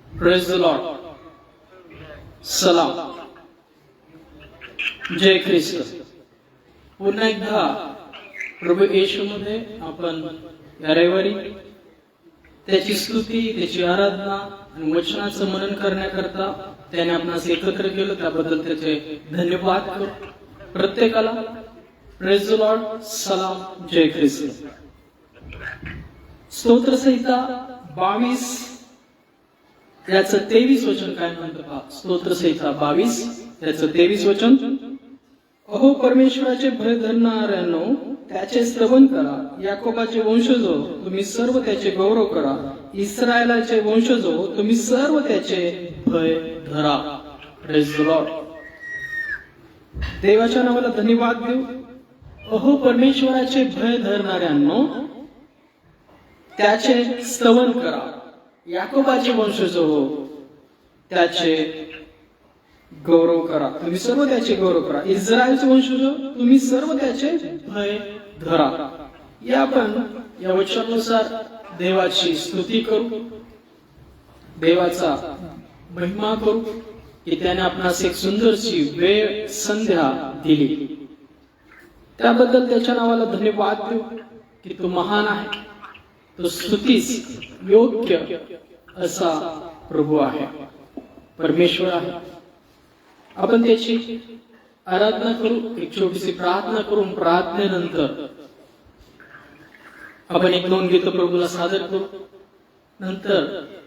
Praise the Lord. सलाम. जय ख्रिस्त. पुन्हा एकदा प्रभू येशूमध्ये आपण या रविवारी त्याची स्तुती, त्याची आराधना आणि वचनाचं मनन करण्याकरता त्याने आपणास एकत्र केलं, त्याबद्दल त्याचे धन्यवाद करू. प्रत्येकाला प्रेज द लॉर्ड. सलाम. जय ख्रिस्त. स्तोत्रसंहिता 22 याचं 23 वचन काय म्हणतं पहा. स्तोत्रसंहिता 22 याचं 23 वचन. अहो परमेश्वराचे भय धरणाऱ्यांनो त्याचे स्तवन करा. याकोबाचे वंशजो तुम्ही सर्व त्याचे गौरव करा. इस्रायलाचे वंशजो तुम्ही सर्व त्याचे भय धरा. Praise the Lord. देवाच्या नावाला धन्यवाद देऊ. अहो परमेश्वराचे भय धरणाऱ्यांनो त्याचे स्तवन करा. याकोबाचे वंशजो त्याचे गौरव करा. तुम्ही सर्व त्याचे गौरव करा. इस्रायलचे वंशजो तुम्ही सर्व त्याचे भय धरा. या आपण या वचनानुसार देवाची स्तुती करू, देवाचा महिमा करू की त्याने आपणास एक सुंदरशी वेळ संध्या दिली. त्याबद्दल त्याच्या नावाला धन्यवाद देऊ की तो महान आहे, तो स्तुतीस योग्य असा प्रभू आहे, परमेश्वर आहे. आपण त्याची आराधना करू. एक छोटीशी प्रार्थना करून प्रार्थनेनंतर आपण एक 2 गीत प्रभूला सादर करू. नंतर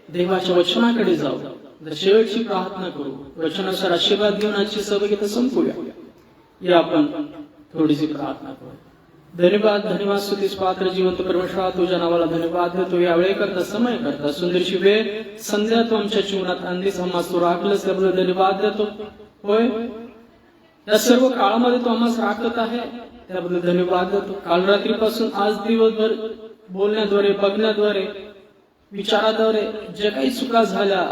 देवाच्या वचनाकडे जाऊ, शेवटची प्रार्थना करू. वचनानुसार आशीर्वाद घेऊन आजची सर्व गीतं संपूया. या आपण थोडीशी प्रार्थना करू. धन्यवाद धन्यवाद स्तुतीस पात्र जिवंत परमेश्वरा, तुझ्या नावाला धन्यवाद देतो. या वेळे करता, समय करता, सुंदरशी वेळ संध्या तू आमच्या जीवनात आणलीस. आम्हाला तू राखलंस, त्याबद्दल धन्यवाद देतो. होय, या सर्व काळामध्ये तू आम्हाला राखत आहे, त्याबद्दल धन्यवाद देतो. काल रात्रीपासून आज दिवसभर बोलण्याद्वारे, बघण्याद्वारे, विचाराद्वारे जे काही चुका झाल्या,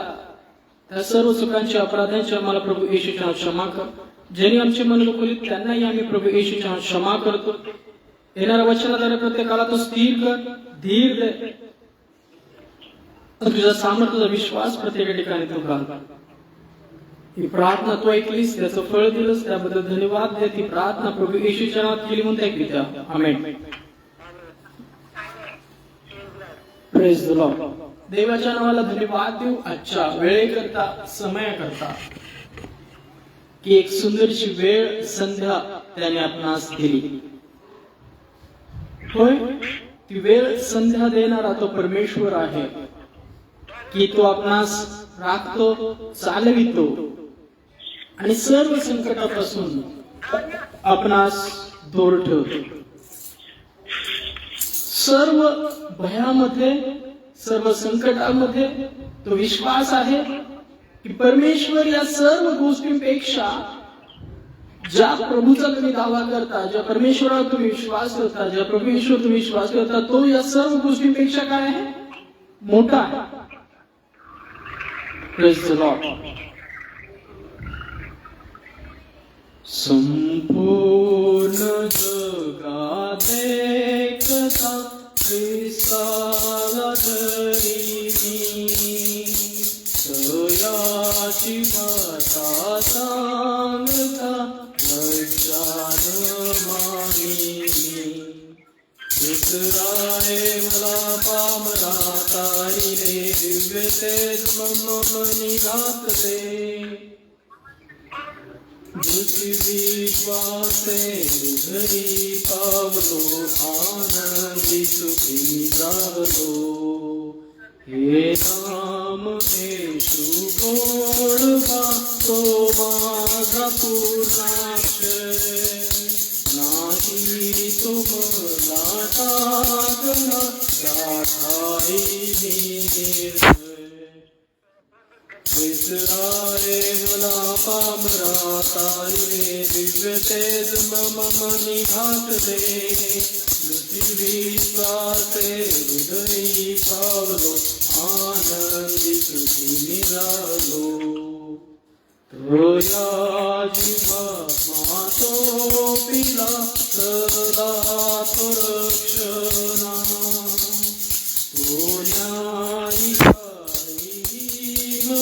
त्या सर्व चुकांची, अपराधांची आम्हाला प्रभू येशूच्या क्षमा कर. ज्यांनी आमचे मन दुखवले त्यांनाही आम्ही प्रभू येशूच्या क्षमा करतो. येणाऱ्या वचनाद्वारे प्रत्येकाला तो स्थिर कर, धीर दे. तुझा सामर्थ्याचा विश्वास प्रत्येक ठिकाणी तू घाल. ही प्रार्थना तू ऐकलीस, त्याचं फळ दिलंस, त्याबद्दल धन्यवाद दे. ती प्रार्थना प्रभू येशूच्या नावात केली म्हणून ऐकली. आमेन. Praise the Lord. देवाच्या नावाला धन्यवाद देऊ आजच्या वेळेकरता, समयाकरता की एक सुंदरशी वेळ संध्या त्याने आपणास दिली. होय, ती वेळ संध्या देणारा तो परमेश्वर आहे की तो आपणास राखतो, चालवितो आणि सर्व संकटापासून आपणास दूर ठेवतो. सर्व भयामध्ये, सर्व संकटामध्ये तो विश्वास आहे की परमेश्वर या सर्व गोष्टींपेक्षा, ज्या प्रभूचा तुम्ही दावा करता, ज्या परमेश्वरावर तुम्ही विश्वास करता, ज्या परमेश्वर तुम्ही विश्वास करता, तो या सर्व गोष्टींपेक्षा काय आहे? मोठा आहे. Praise the Lord. संपूर्ण जगात एकता ख्रिस्ताला धरिली, सयाची माता सांगता लज्जान मानिली. इस्राएला पामरा तारिले, दिव्य तेज मनी घातले. विश्वासे घरी पावलो, आनंदी सुखी झालो. हे नाम येशू गोडवा, तो माझा पूर्णाक्षय. नाही तुम्हाला टाकला, राखाई निर्भय. इस्राएला पामरा तारिले, दिव्य तेज मनी घातले. विश्वासे हृदयी पावलो, आनंदी सुखी निघालो. तोया जीवा मातो पिला, सदा तो रक्षणा. तो न्यायी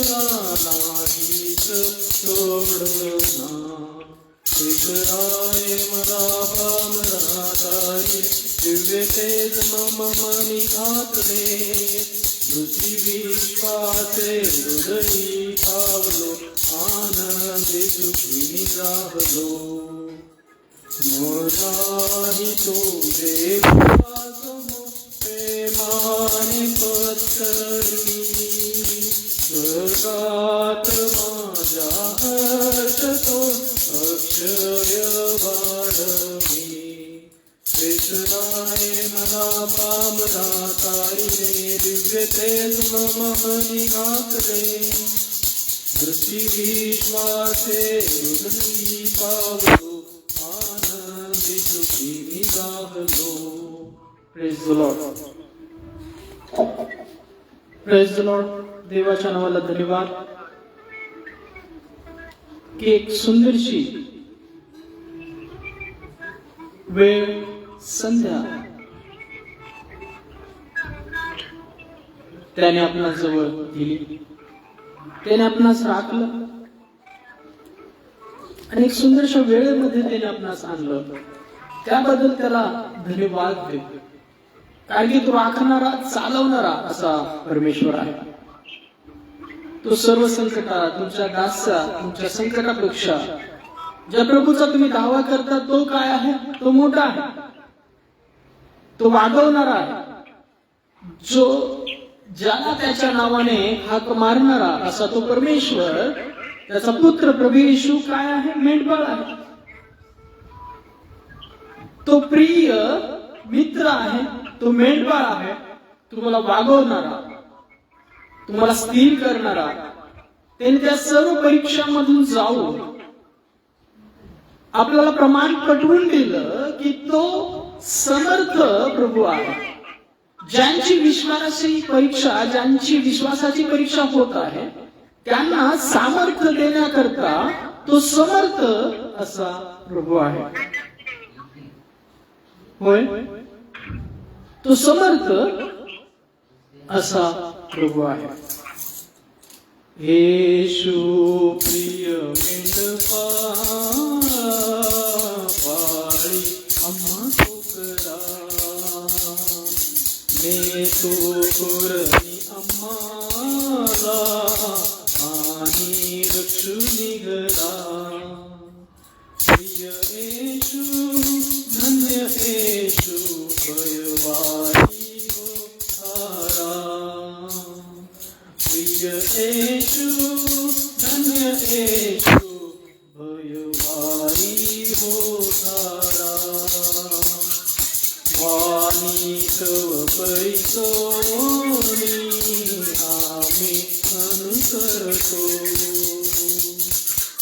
मला नाहीच सोडना, विसराय मला पामरातारी, दिव्य तेज मम मनी घातले, दुसरी विश्वासे हृदयी पावलो, आनंदी सुखी निराहलो. मोलाही तो देवासमो प्रेमाने पत्करली, स्वर्गात माझ्या हर्षतो अक्षय वाढवी. कृष्णाय मला पामराताईने, दिव्य तेज मम मनी घातले, दृष्टी विश्वासे हृदयी पावलो, आनंदी सुखी निराहलो. Praise the Lord. Praise the Lord. देवाच्या नावाला धन्यवाद की एक सुंदरशी वेळ संध्या त्याने आपल्या जवळ दिली, त्याने आपणास राखलं आणि एक सुंदरशा वेळेमध्ये त्याने आपणास आणलं. त्याबद्दल त्याला धन्यवाद देतो. कारण की तो राखणारा, चालवणारा असा परमेश्वर आहे. तो सर्व संकटात, तुमच्या दास्या, तुमच्या संकटापेक्षा ज्या प्रभूचा तुम्ही दावा करता तो काय आहे? तो मोठा आहे, तो वागवणारा आहे, जो ज्याला त्याच्या नावाने हाक मारणारा असा तो परमेश्वर. त्याचा पुत्र प्रभू येशू काय आहे? मेंढपाळ आहे. तो प्रिय मित्र आहे, तो मेंढपाळ आहे. तुम्हाला वागवणारा, तुम्हाला स्थिर करणारा. त्याने त्या सर्व परीक्षांमधून जाऊन आपल्याला प्रमाण पटवून दिलं की तो समर्थ प्रभू आहे. ज्यांची विश्वासाची परीक्षा, ज्यांची विश्वासाची परीक्षा होत आहे त्यांना सामर्थ्य देण्याकरता तो समर्थ असा प्रभू आहे. होय, तो समर्थ असा प्रभू आहे. येशू प्रिय मेंढपाळ, पाळी आम्हा तुकरा, ने तो कोरणी आम्हाला, आणि रक्षू निघला. प्रिय येशू, धन्य येशू, भयवारी हो तारा. प्रिय येशू, धन्य येशू, भयवारी हो तारा. वाणी तव परिसोनी आम्ही अनुसरतो,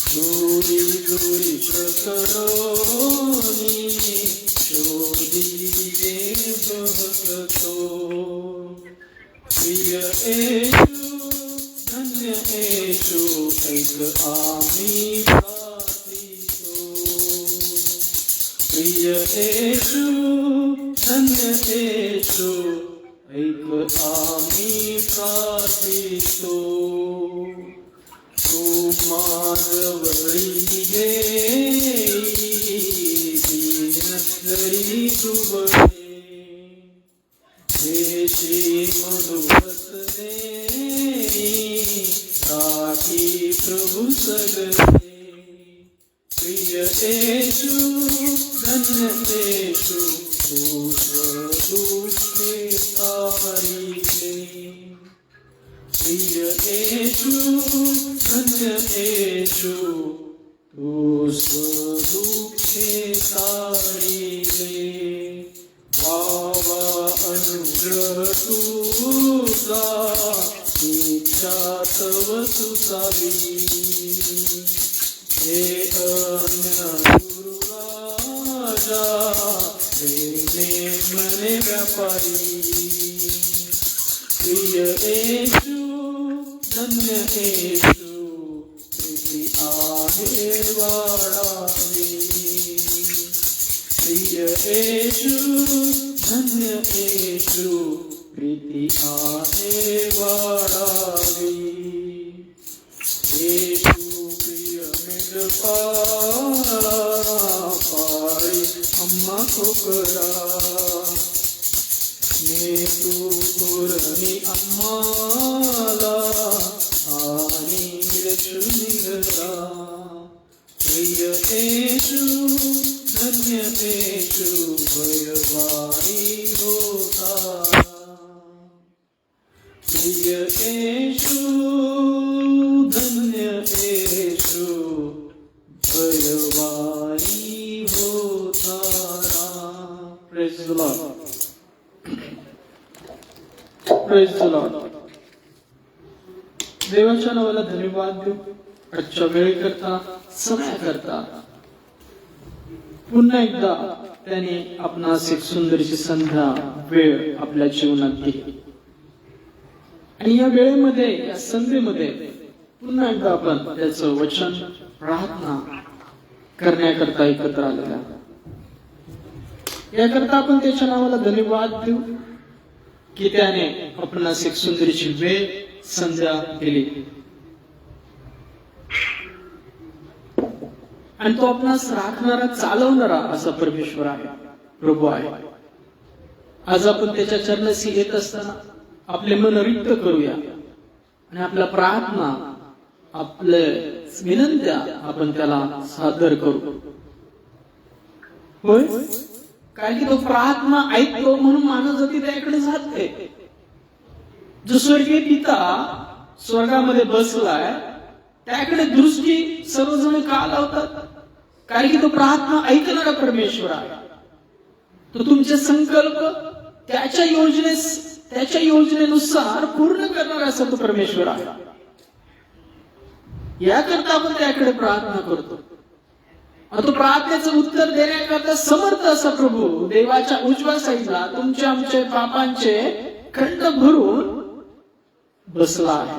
दूरी दूरी प्रकरोनी शोधिये बहकतो. प्रिय येशू, धन्य येशू, ऐक आम्ही प्रार्थितो. प्रिय येशू, धन्य येशू, ऐक आम्ही प्रार्थितो. तू माझवळी येई, दीनस्तरी दुबळे, देशी मधुवसने, राखी प्रभू सगळे. प्रिय येशू, धन्य येशू, तू स्वदुःखे तारिले. प्रिय येशू, धन्य येशू, तू स्वदुःखे तारिले. वावा अनुग्रह तुझा, इच्छा तव तुसावी. हे अन्य गुरुराजा, प्रेमे मने व्यापारी. प्रिय येशू, धन्य येशू, प्रीती आहे वाढावी. प्रिय येशू, धन्य येशू, प्रीती आहे वाढावी. करा. तू पूर्णी आम्हाला आणि निघला. प्रिय येशू धन्य येशू भयवारी होता. प्रिय येशू धन्य येशू भयवारी होता. Praise the Lord. Praise the Lord. देवाच्या नावाला धन्यवाद देऊ. आजच्या वेळेकरता, समयाकरता पुन्हा एकदा त्याने आपणास एक सुंदरशी संध्या वेळ आपल्या जीवनात दिली. आणि या वेळेमध्ये, या संधीमध्ये पुन्हा एकदा आपण त्याचं वचन, प्रार्थना करण्याकरता एकत्र आलेला. याकरता आपण त्याच्या नावाला धन्यवाद देऊ की त्याने आपणास एक सुंदरशी वेळ, संध्या दिली. आणि तो आपणास राखणारा, चालवणारा असा परमेश्वर आहे, प्रभू आहे. आज आपण त्याच्या चरणाशी येत असताना आपले मन रिक्त करूया आणि आपल्या प्रार्थना, आपले विनंत्या आपण त्याला सादर करू. होय, कारण की तो प्रार्थना ऐकतो म्हणून मानवजाती त्याकडे जाते. जो स्वर्गीय पिता स्वर्गामध्ये बसलाय त्याकडे दृष्टी सर्वजण का लावतात? कारण की तो प्रार्थना ऐकणारा परमेश्वर आहे. तो तुमचे संकल्प त्याच्या योजनेनुसार पूर्ण करणारा असा तो परमेश्वर आहे. याकरता आपण त्याकडे प्रार्थना करतो. तो प्रार्थनेचं उत्तर देण्याकरता समर्थ असा प्रभू देवाच्या उजव्या साईडला तुमचे आमचे पापांचे खंड भरून बसला आहे.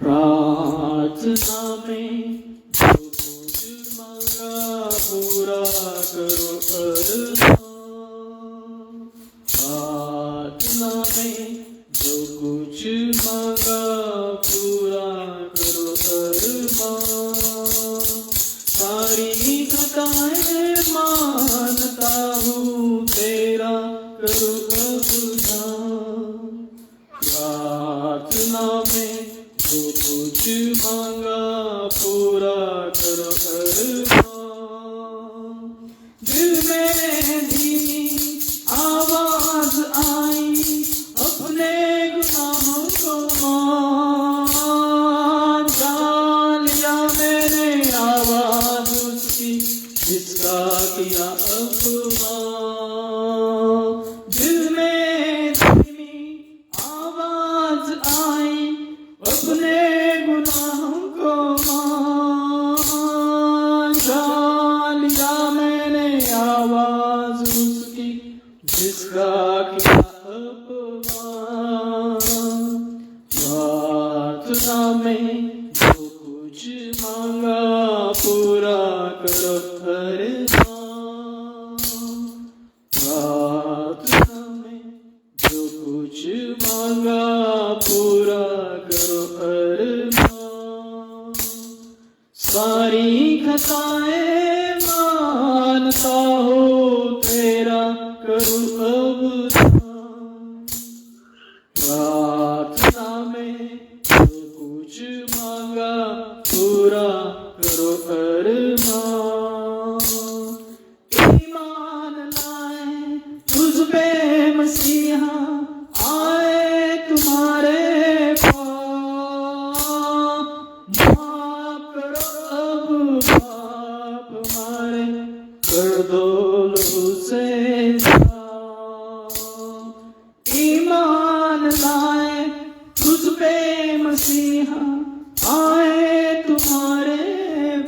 प्रार्थना में जो कुछ मांगा पूरा करो अरमान. प्रार्थना में जो कुछ मांगा पूरा करो अरमान. सारी खताएं मानता हूँ तेरा करो अबदान. प्रार्थना में जो कुछ मांगा पूरा करो अरमान. दिल में धीमी आवाज आई अपने गुनाहों को मान. जान लिया मैंने आवाज उसकी जिसका किया अपमान. दिल में धीमी आवाज आई अपने गुनाहों को मान. जान लिया मैंने आवाज उसकी जिसका किया अपमान. प्रार्थना में जो कुछ मांगा पूरा करो अरमान. प्रार्थना में जो कुछ मांगा पूरा करो अरमान. सारी खताएं मानता हो तेरा करूं अबदान. प्रार्थना में जो कुछ मांगा पूरा करो अरमान. ईमान लाए तुझ पे मसीहा आए तुम्हारे पास. माफ करो अब पाप हमारे कर दो लहू से साफ. ईमान लाए तुझ पे मसीहा आए तुम्हारे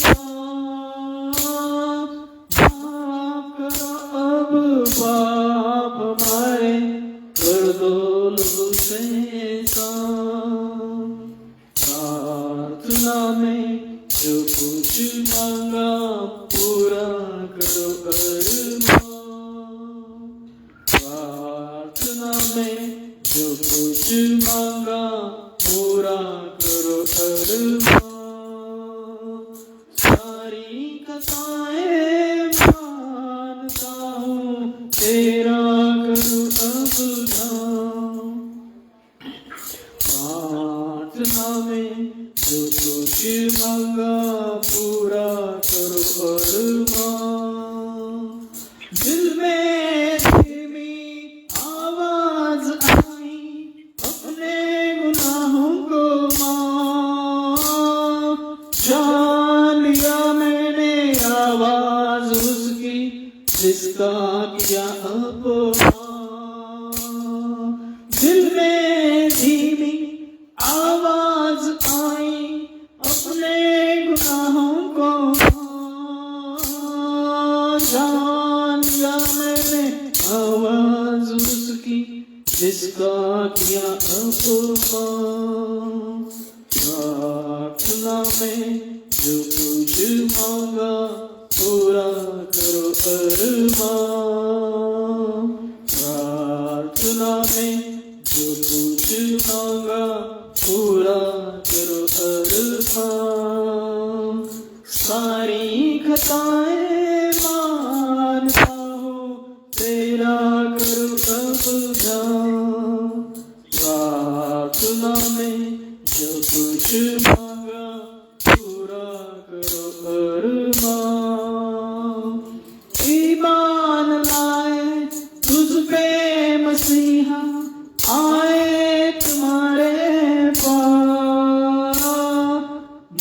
पास. माफ करो अब पाप हमारे कर दो लहू से साफ. प्रार्थना में जो कुछ मांगा पूरा करो अरमान. प्रार्थना में जो कुछ मांगा पूरा करो अरमान. सारी कथाएं तेरा करूं अब ध्यान। प्रार्थना में जो कुछ मांगा पूरा करो अरमान। दिल में धीमी आवाज आई अपने गुनाहों को माफ। जान लिया मैंने आवाज उसकी जिसका किया अपमान। दिल में धीमी आवाज आई अपने गुनाहों को जान लिया मैंने आवाज उसकी जिसका किया अपमान। प्रार्थना में जो कुछ मांगा पूरा करो अरमान। प्रार्थना में जो कुछ मांगा पूरा करो अरमान। सारी खताएं मानता हूँ तेरा करो अब ध्यान। प्रार्थना में जो कुछ मांगा पूरा करो अरमान। ईमान लाए तुझ पे मसीहा आए तुम्हारे पास।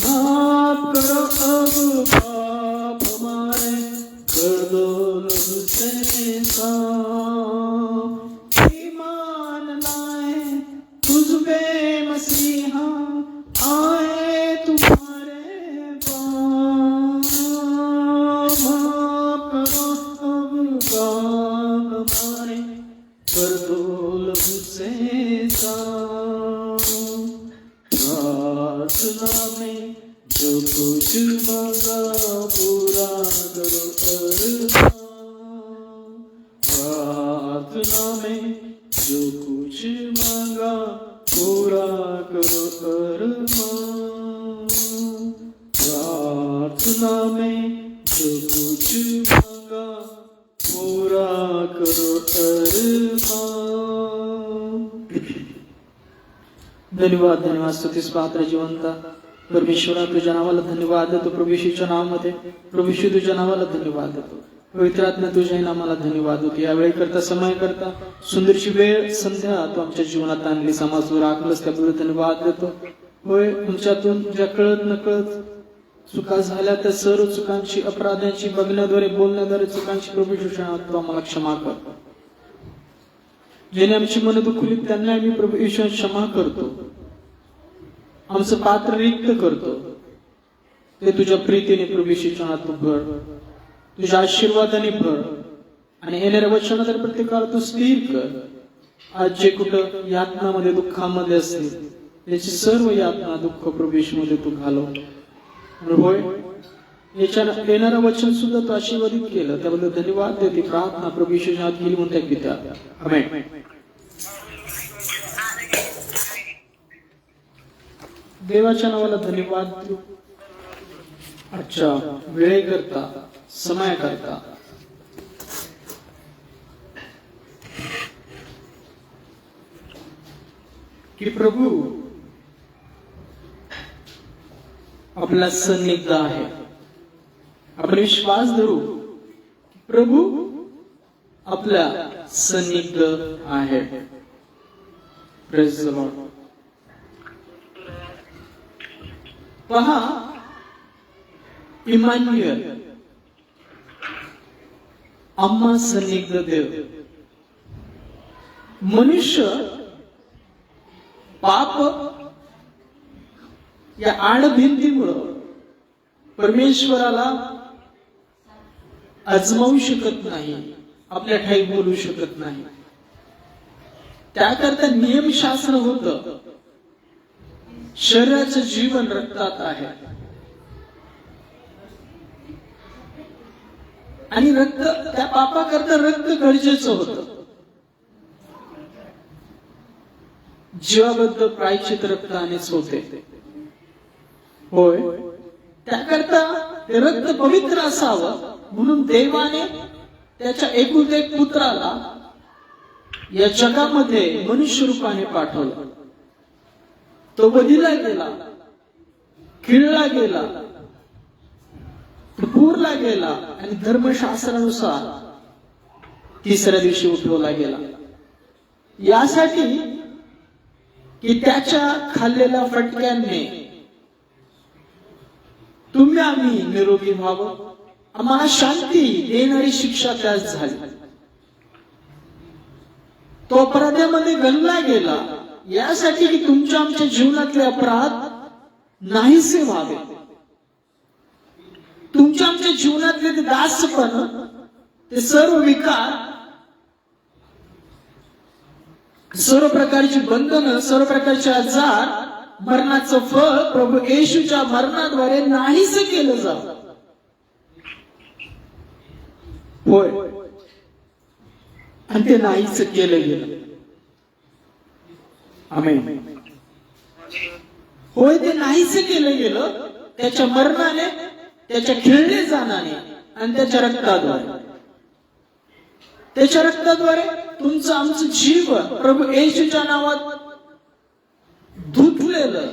माफ करो अब पाप हमारे कर दो लहू से साफ। ईमान लाए तुझ पे मसीहा आए तुम्हारे पास। माफ करो अब पाप हमारे कर दो लहू से साफ। प्रार्थना में जो कुछ मांगा पूरा करो अरमान। प्रार्थना में जो कुछ मांगा पूरा करो अरमान। प्रार्थना में जो कुछ मांगा पूरा करो अरमान। धन्यवाद धन्यवाद स्तुतीस पात्र जिवंत परमेश्वरा तुझ्या नावाला धन्यवाद देतो। प्रभू येशूच्या नावामध्ये प्रभू येशू तुझ्या नावाला धन्यवाद देतो। पवित्र आत्मा तुझ्या नावाला धन्यवाद देतो। या वेळी करता समय करता सुंदरची वेळ संध्या तू आमच्या जीवनात आणली समाजावर राखलंस त्याबद्दल धन्यवाद देतो। होय तुमच्यातून ज्या कळत नकळत चुका झाल्या त्या सर्व चुकांची अपराधांची बघण्याद्वारे बोलण्याद्वारे चुकांची प्रभू येशूच्या तू आम्हाला क्षमा कर। ज्याने आमची मन दुखली त्यांना आम्ही प्रभू येशू क्षमा करतो। आमचं पात्र रिक्त करतो ते तुझ्या प्रीतीने प्रभू येशूच्या तू भर तुझ्या आशीर्वादाने भर आणि येणाऱ्या वचनाद्वारे प्रत्येकाला तू स्थिर कर। आज जे कुठं यातनामध्ये दुःखामध्ये असतील त्याची सर्व यातना दुःख प्रभू येशूमध्ये तू घालव। होय येणारं वचन सुद्धा तू आशीर्वादित केलं त्याबद्दल धन्यवाद देते। प्रार्थना प्रभू येशूच्या नावात केली म्हणता पित्या आमेन। देवाच्या नावाला धन्यवाद देऊ। आजच्या वेळेकरता समयाकरता की प्रभू आपला सन्निग्ध आहे। आपण विश्वास धरू प्रभू आपल्या सन्निग्ध आहे। Praise the Lord. पहा इमान्युएल आम्हा सन्निग्ध देव। मनुष्य पाप या आडभिंतीमुळं परमेश्वराला अजमावू शकत नाही, आपल्या ठाई बोलू शकत नाही। त्याकरता नियमशास्त्र होतं। शरीराचं जीवन रक्तात आहे आणि रक्त त्या पापाकरता रक्त गरजेचं होतं। जीवाबद्ध प्रायश्चित रक्तानेच होते। होय त्याकरता ते रक्त पवित्र असावं म्हणून देवाने त्याच्या एकुलत्या एक पुत्राला या जगामध्ये मनुष्य रूपाने पाठवलं. तो वधिला गेला, खिळला गेला, पुरला गेला आणि धर्मशास्त्रानुसार तिसऱ्या दिवशी उठवला गेला. यासाठी की त्याच्या खाल्लेल्या फटक्यांनी तुम्ही आम्ही निरोगी व्हावं, आम्हाला शांती देणारी शिक्षा त्यास झाली. तो अपराधामध्ये गणला गेला यासाठी की तुमच्या आमच्या जीवनातले अपराध नाहीसे व्हावे. तुमच्या आमच्या जीवनातले ते दासपण, ते सर्व विकार, सर्व प्रकारची बंधनं, सर्व प्रकारचे आजार, मरणाचं फळ प्रभू येशूच्या मरणाद्वारे नाहीसे केलं जावं. होय, आणि ते नाहीच केलं गेलं. आमेन. होय, ते नाहीच केलं गेलं त्याच्या मरणाने, त्याच्या खिळले जाण्याने आणि त्याच्या रक्ताद्वारे. त्याच्या रक्ताद्वारे तुमचं आमचं जीवन प्रभू येशूच्या नावात धुतलेलं.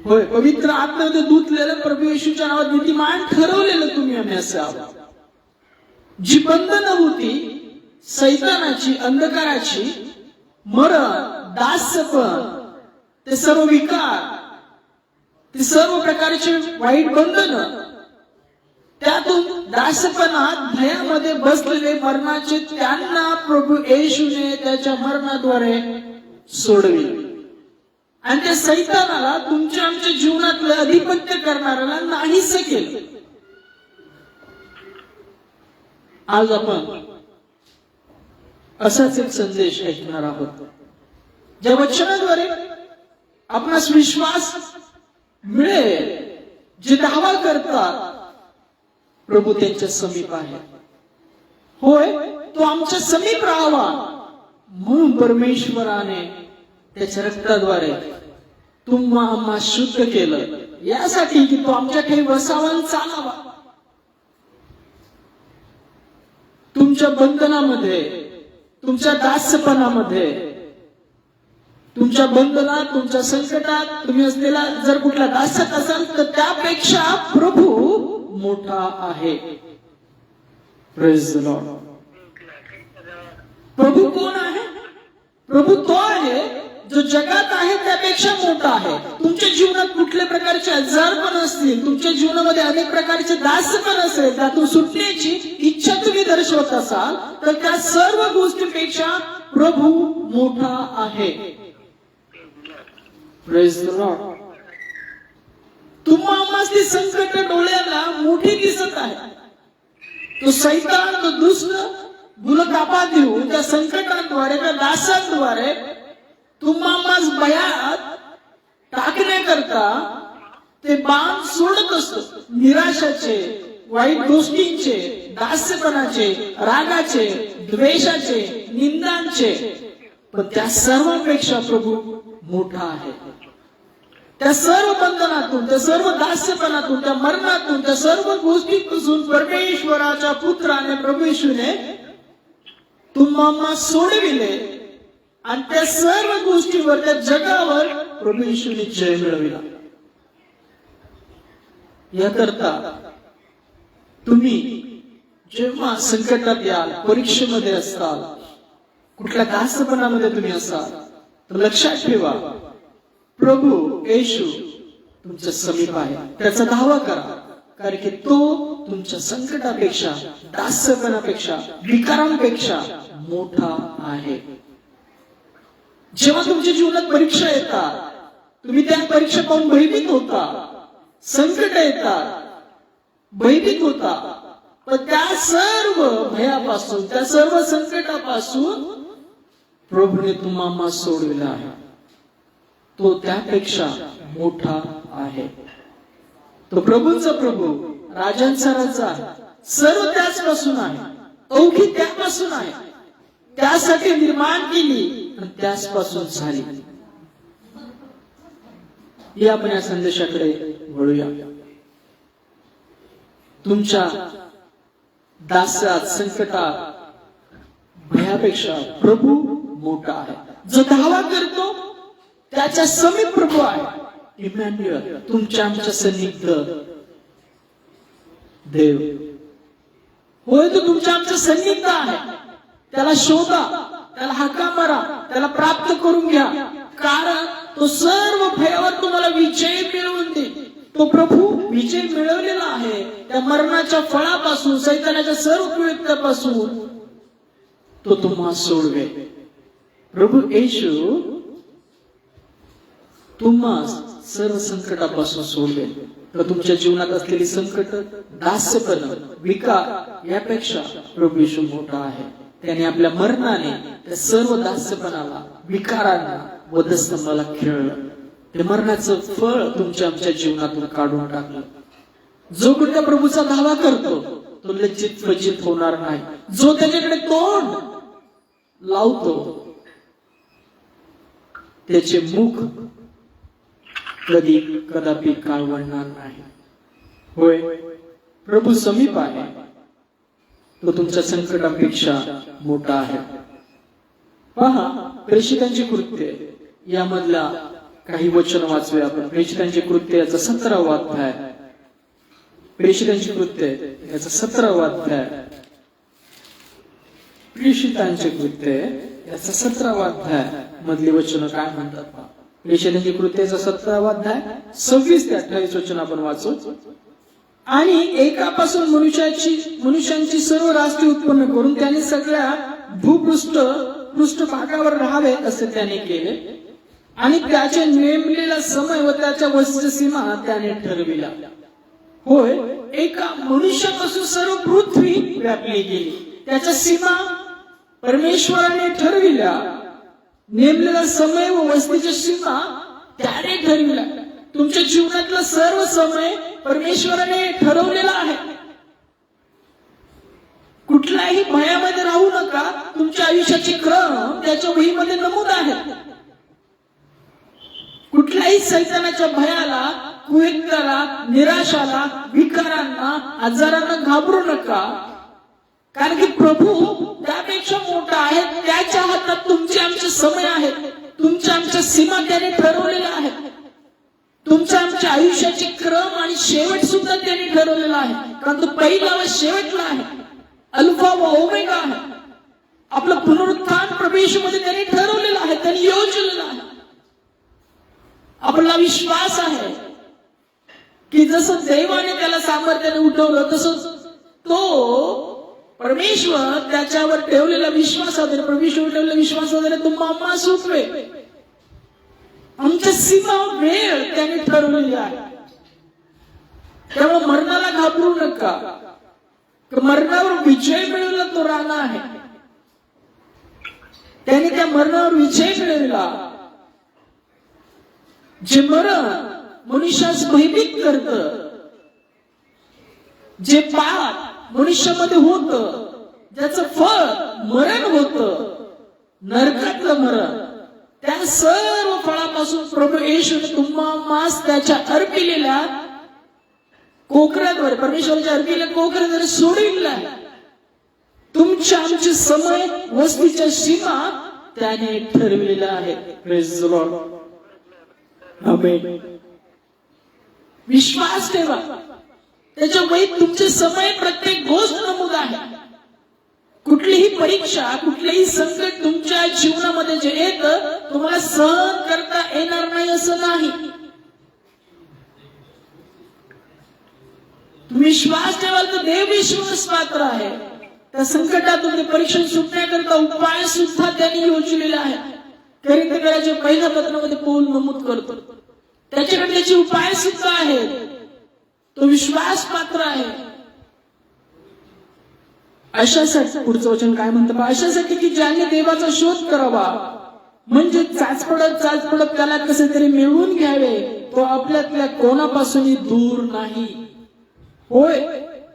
होय, पवित्र आत्म्यामध्ये धुतलेलं, प्रभू येशूच्या नावात नीतिमान ठरवलेलं तुम्ही आम्ही असं आहोत. जी बंधनं होती सैतानाची, अंधकाराची, मरण, दासपण, ते सर्व विकार, ते सर्व प्रकारचे वाईट बंधनं, त्यातून दासपणात भयामध्ये बसलेले मरणाचे त्यांना प्रभू येशूने त्याच्या मरणाद्वारे सोडविले. आणि त्या सैतानाला, तुमच्या आमच्या जीवनातलं अधिपत्य करणाऱ्याला नाहीस केलं. आज आपण असाच एक संदेश ऐकणार आहोत, ज्या वचनाद्वारे आपणास विश्वास मिळेल. जे दावा करतात प्रभू त्यांच्या समीप आहे, होय तो आमच्या समीप राहावा म्हणून परमेश्वराने त्याच्या रक्ताद्वारे तुम्हा आम्हा शुद्ध केलं, यासाठी की तो आमच्या काही वसावन चालावा. तुमच्या बंधनामध्ये, तुमच्या दासपणामध्ये, तुमच्या बंधनात, तुमच्या संकटात तुम्ही असलेला जर कुठला दासक असाल तर त्यापेक्षा प्रभू मोठा आहे. Praise the Lord. प्रभू कोण आहे? प्रभू तो आहे जो जगात आहे त्यापेक्षा मोठा आहे. तुमच्या जीवनात कुठल्या प्रकारचे आजारपण असतील, तुमच्या जीवनामध्ये अनेक प्रकारचे दासपण असेल, त्यातून सुटण्याची इच्छा तुम्ही दर्शवत असाल तर त्या सर्व गोष्टींपेक्षा प्रभू मोठा आहे. Praise the Lord. तुम्हाला ती संकट डोळ्याला मोठी दिसत आहे. तो सैतान, तो दुष्ट भूलकापा देऊन त्या संकटांद्वारे, त्या दासांद्वारे तुम्हाला भयात टाकण्याकरता ते बाण सोडत असतो. निराशाचे, वाईट गोष्टींचे, दास्यपणाचे, रागाचे, द्वेषाचे, निंदांचे. पण त्या सर्वांपेक्षा प्रभू मोठा आहे. त्या सर्व बंधनातून, त्या सर्व दास्यपणातून, त्या मरणातून, त्या सर्व गोष्टींपासून परमेश्वराच्या पुत्राने, प्रभू येशूने तुम्हाला सोडविले आणि त्या सर्व गोष्टीवर, त्या जगावर प्रभू येशूने जय मिळविला. याकरता तुम्ही जेव्हा संकटात याल, परीक्षेमध्ये असाल, कुठल्या दासपणामध्ये तुम्ही असाल तर लक्षात ठेवा प्रभू येशू तुमच्या समीप आहे. त्याचा दावा करा, कारण की तो तुमच्या संकटापेक्षा, दास्यपणापेक्षा, विकारांपेक्षा मोठा आहे. जेव्हा तुमच्या जीवनात परीक्षा येतात, तुम्ही त्या परीक्षा पाहून भयभीत होता, संकट येतात, भयभीत होता, पण त्या सर्व भयापासून, त्या सर्व संकटापासून प्रभूने तुम्हाला सोडविला आहे. तो त्यापेक्षा मोठा आहे. तो प्रभूंचा प्रभू, राजांचा राजा, सर्व त्याचपासून आहे, अवघी त्यापासून आहे, त्यासाठी निर्माण केली आणि त्याचपासून झाली. या आपण या संदेशाकडे वळूया. तुमच्या दास्यात, संकटात, भयापेक्षा प्रभू मोठा आहे. जो दावा करतो त्याच्या समीप प्रभू आहे. इमॅन्युअल, तुमच्या आमच्या सन्निग्ध देव. होय, तो तुमच्या आमच्या सन्निग्ध आहे. त्याला शोधा, त्याला हाका मारा, त्याला प्राप्त करून घ्या, कारण तो सर्व भयावर तुम्हाला विजय मिळवून देईल. तो प्रभू विजय मिळवलेला आहे. त्या मरणाच्या फळापासून, सैतानाच्या सर्व कुयुक्त्यापासून तो तुम्हाला सोडवे. प्रभू येशू तुम्हा सर्व संकटापासून सोडवेल. तर तुमच्या जीवनात असलेली संकट, दास्यपण, विकार यापेक्षा प्रभू येशू मोठा आहे. त्याने आपल्या मरणाने त्या सर्व दास्यपणाला, विकारांना, वधस्तंभाला खेळलं. ते मरणाचं फळ तुमच्या आमच्या जीवनातून काढून टाकलं. जो कोणी त्या प्रभूचा दावा करतो तो लज्जित फज्जित होणार नाही. जो त्याच्याकडे तोंड लावतो त्याचे मुख कदापि काळवणार नाही. होय, प्रभू समीप आहे. तो तुमच्या संकटापेक्षा मोठा आहे. पहा, प्रेषितांची कृत्य यामधला काही वचन वाचूया आपण. प्रेषितांची कृत्य याचा 17वा अध्याय. प्रेषितांची कृत्य याचा 17वा अध्याय. प्रेषितांचे कृत्य याचा 17वा अध्याय मधली वचन काय म्हणतात. प्रेषितांची कृत्याचा 17वा अध्याय 26 ते 28 वचन आपण वाचू. आणि एकापासून मनुष्यांची सर्व राष्ट्रे उत्पन्न करून त्याने सगळ्या पृष्ठभागावर राहावे असे त्याने केले. आणि त्याचे नेमलेला समय व त्याच्या वस्तीची सीमा त्याने ठरविला. होय, एका मनुष्यापासून सर्व पृथ्वी व्यापली गेली. त्याच्या सीमा परमेश्वराने ठरविल्या. नेमलेला समय व वस्तीच्या सीमा त्याने ठरविला. तुमच्या जीवनातला सर्व समय परमेश्वराने ठरवलेला आहे. कुठल्याही भयामध्ये राहू नका. तुमच्या आयुष्याचे क्रम त्याच्या वहीमध्ये नमूद आहेत. कुठल्याही सैतानाच्या भयाला, कुयुक्त्याला, निराशाला, विकारांना, आजारांना घाबरू नका, कारण की प्रभू त्यापेक्षा मोठा आहे. त्याच्या हातात तुमचे आमचे समय आहेत. तुमच्या आमच्या सीमा त्याने ठरवलेल्या आहेत. तुमच्या आमच्या आयुष्याचे क्रम आणि शेवट सुद्धा त्यांनी ठरवलेला आहे. कारण तो पहिला व शेवटला आहे. अल्फा व ओमेगा आहे. आपलं पुनरुत्थान प्रभू येशूमध्ये त्यांनी ठरवलेलं आहे, त्यांनी योजलेलं आहे. आपला विश्वास आहे की जसं देवाने त्याला सामर्थ्याने उठवलं तसं तो परमेश्वर त्याच्यावर ठेवलेला विश्वासाद्वारे, परमेश्वर ठेवलेला विश्वासाद्वारे तुम्हाला सुटवे. आमच्या सीमा वेळ त्याने ठरवलेली आहे. त्यामुळे मरणाला घाबरू नका. मरणावर विजय मिळवला तो राणा आहे. त्याने त्या मरणावर विजय मिळवला. जे मरण मनुष्यास भयभीत करत, जे पाप मनुष्यामध्ये होत, ज्याचं फळ मरण होत, नरकातलं मरण, त्या सर्व फळापासून प्रभू येशूने तुम्हाला त्याच्या अर्पिलेल्या कोकराद्वारे, परमेश्वराच्या अर्पिलेल्या कोकराद्वारे सोडविला आहे. तुमच्या आमचे समय, वस्तीच्या सीमा त्याने ठरविलेल्या आहेत. Praise the Lord. आमेन. विश्वास ठेवा. त्याच्या वहीत तुमचे समय, प्रत्येक गोष्ट नमूद आहे. कुठलीही परीक्षा, कुठलेही संकट तुमच्या जीवनामध्ये जे येतं तुम्हाला सहन करता येणार नाही असं नाही. तुम्ही विश्वास ठेवाल तर देव विश्वास पात्र आहे. त्या संकटातून परीक्षा सुटण्याकरता उपाय सुद्धा त्यांनी योजलेला आहे. करिंथीकराच्या पहिल्या पत्रामध्ये पौल नमूद करतो. त्याच्याकडे त्याचे उपाय सुद्धा आहेत. तो विश्वास पात्र आहे. अशासाठी पुढचं वचन काय म्हणतं, अशासाठी की ज्याने देवाचा शोध करावा, म्हणजे चाचपडत त्याला कसे तरी मिळवून घ्यावे, तो आपल्यातल्या कोणापासूनही दूर नाही. होय,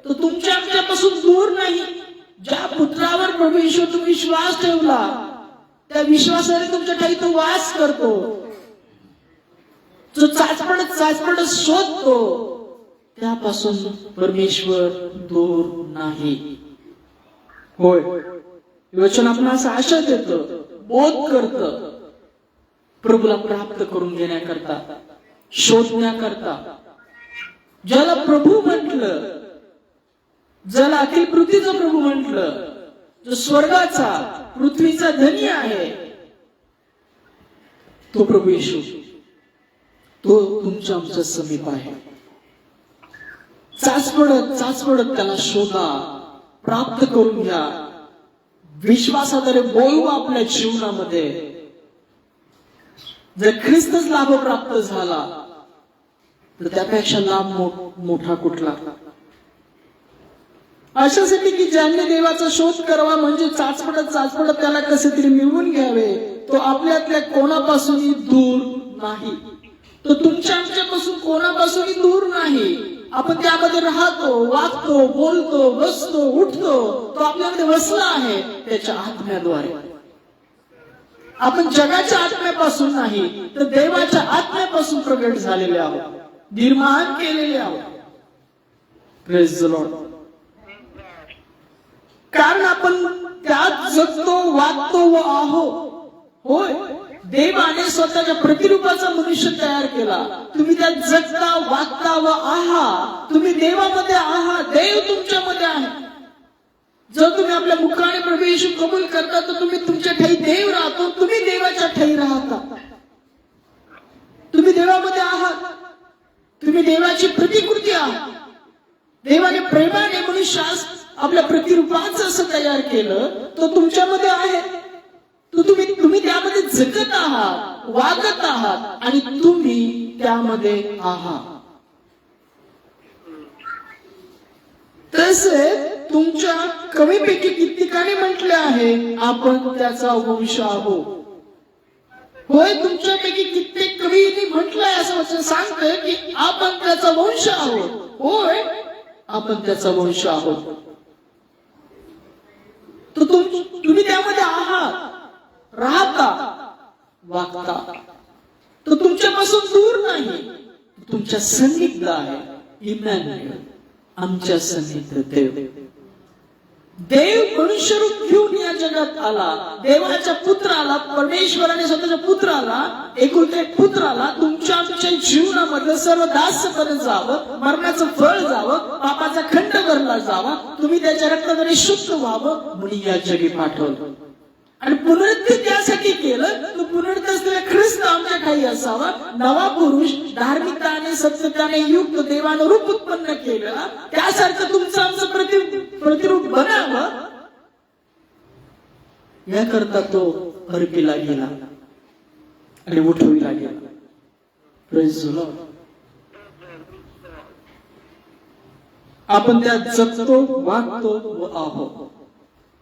तो तुमच्या आमच्यापासून दूर नाही. ज्या पुत्रावर प्रभू येशू तुम्ही विश्वास ठेवला, त्या विश्वासाने तुमच्या ठाई तो वास करतो. जो चाचपडत शोधतो त्यापासून परमेश्वर दूर नाही. होय, वचन आपणास आशा देतं, बोध करतं, प्रभूला प्राप्त करून घेण्याकरता, शोधण्याकरता. ज्याला प्रभू म्हटलं, ज्याला अखिल पृथ्वीचा प्रभू म्हटलं, जो स्वर्गाचा पृथ्वीचा धनी आहे, तो प्रभू येशू, तो तुमच्या आमच्या समीप आहे. चाचपडत त्याला शोधा, प्राप्त करून घ्या, विश्वासाद्वारे बोलवा आपल्या जीवनामध्ये. जर ख्रिस्तच लाभ प्राप्त झाला तर त्यापेक्षा लाभ मोठा कुठला? अशासाठी की ज्यांनी देवाचा शोध करावा, म्हणजे चाचपडत त्याला कसे तरी मिळवून घ्यावे, तो आपल्यातल्या कोणापासूनही दूर नाही. तो तुमच्या आमच्यापासून कोणापासूनही दूर नाही. आपण त्यामध्ये राहतो, वागतो, बोलतो, बसतो, उठतो. तो आपल्यामध्ये वसला आहे त्याच्या आत्म्याद्वारे. आपण जगाच्या आत्म्यापासून नाही तर देवाच्या आत्म्यापासून प्रगट झालेले आहोत, निर्माण केलेले आहोत. Praise the Lord. कारण आपण त्यात जगतो, वागतो व आहो. होय, देवाने स्वतःच्या प्रतिरूपाचा मनुष्य तयार केला. तुम्ही त्यात जगता, वागता व आहात. तुम्ही देवामध्ये आहात, देव तुमच्यामध्ये आहे. जर तुम्ही आपल्या मुखाने प्रभू येशू कबूल करता तर तुम्ही तुमच्या ठाई देव राहतो, तुम्ही देवाच्या ठाई राहता. तुम्ही देवामध्ये आहात, तुम्ही देवाची प्रतिकृती आहात. देवाने प्रेमाने मनुष्यास आपल्या प्रतिरूपाचं असं तयार केलं, तो तुमच्यामध्ये आहे. तुम्ही त्यामध्ये जगत आहात, वागत आहात आणि तुम्ही त्यामध्ये आहात. तसे तुमच्या कवीपैकी कित्येकाने म्हटले आहे, आपण त्याचा वंश आहोत. होय, तुमच्यापैकी कित्येक कवींनी म्हटलंय, असं वचन सांगतंय की आपण त्याचा वंश आहोत. होय, आपण त्याचा वंश आहोत. तर तुम्ही त्यामध्ये आहात, राहता, वागता. तो तुमच्यापासून दूर नाही, तुमच्या सन्निध आहे. इमॅन्युएल, आमच्या सन्निध देव. देव मनुष्य रूप घेऊन या जगात आला. देवाच्या पुत्राला, परमेश्वराने स्वतःच्या पुत्राला, एकुलत्या पुत्राला तुमच्या आमच्या जीवनामध्ये सर्व दासपणे जावं, मरणाचं फळ जावं, पापाचा खंड भरला जावा, तुम्ही त्याच्या रक्ताद्वारे शुद्ध व्हावं म्हणून या जगी पाठवलं. आणि पुनरुत्थान त्यासाठी केलं, तो पुनरुत्थान असलेला ख्रिस्त आमच्या ठाई असावा. नवा पुरुष धार्मिकता आणि सत्यताने युक्त देवानं रूप उत्पन्न केलं, त्यासारखं तुमचं आमचं प्रतिरूप बनावं, याकरता तो अर्पीला गेला आणि उठविला गेला. Praise the Lord. आपण त्यात जगतो, वागतो व आहोत.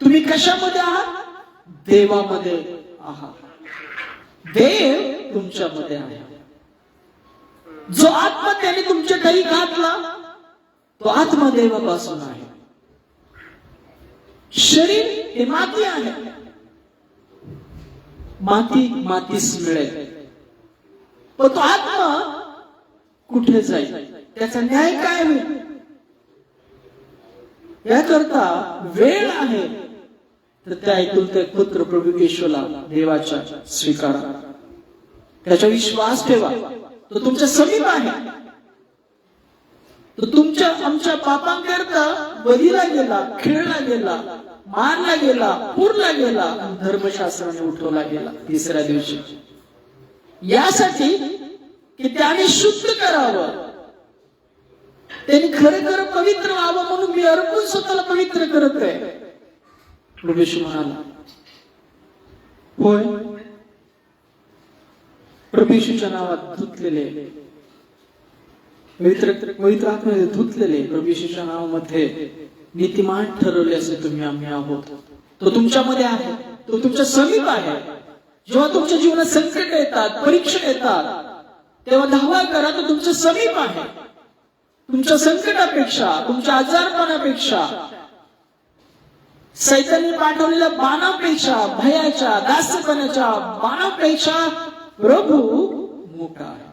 तुम्ही कशामध्ये आहात? देवामध्ये आहात. देव तुमच्यामध्ये आहे. जो आत्मा त्याने तुमच्या काही घातला, तो आत्मा देवापासून आहे. शरीर हे माती आहे, मातीस मिळेल. पण तो आत्मा कुठे जाईल, त्याचा न्याय काय होईल, याकरता वेळ आहे. तर त्या ऐकुलत्या पुत्र प्रभू येशूला देवाच्या स्वीकारा, त्याचा विश्वास ठेवा. तो तुमच्या समीप आहे. तो तुमच्या आमच्या पापांकरता बलीला गेला, खेळला गेला, मारला गेला, पुरला गेला, धर्मशास्त्राने उठवला गेला 3ऱ्या दिवशी, यासाठी की त्याने शुद्ध करावं, त्यांनी खरं पवित्र व्हावं. म्हणून मी अर्पण स्वतःला पवित्र करत आहे. प्रभू येशू म्हणाला, होय, प्रभू येशूच्या नावात धुतलेले, पवित्र आत्म्याने धुतलेले, प्रभू येशूच्या नावामध्ये नीतिमान ठरवले असे तुम्ही आम्ही आहोत. तो तुमच्यामध्ये आहे, तो तुमच्या समीप आहे. जेव्हा तुमच्या जीवनात संकट येतात, परीक्षा येतात, तेव्हा धावा करा, तो तुमच्या समीप आहे. तुमच्या संकटापेक्षा, तुमच्या आजारपणापेक्षा, सैतानी पाठवलेल्या बाणापेक्षा, भयाच्या, दास्यपणाच्या बाणापेक्षा प्रभू मोठा आहे.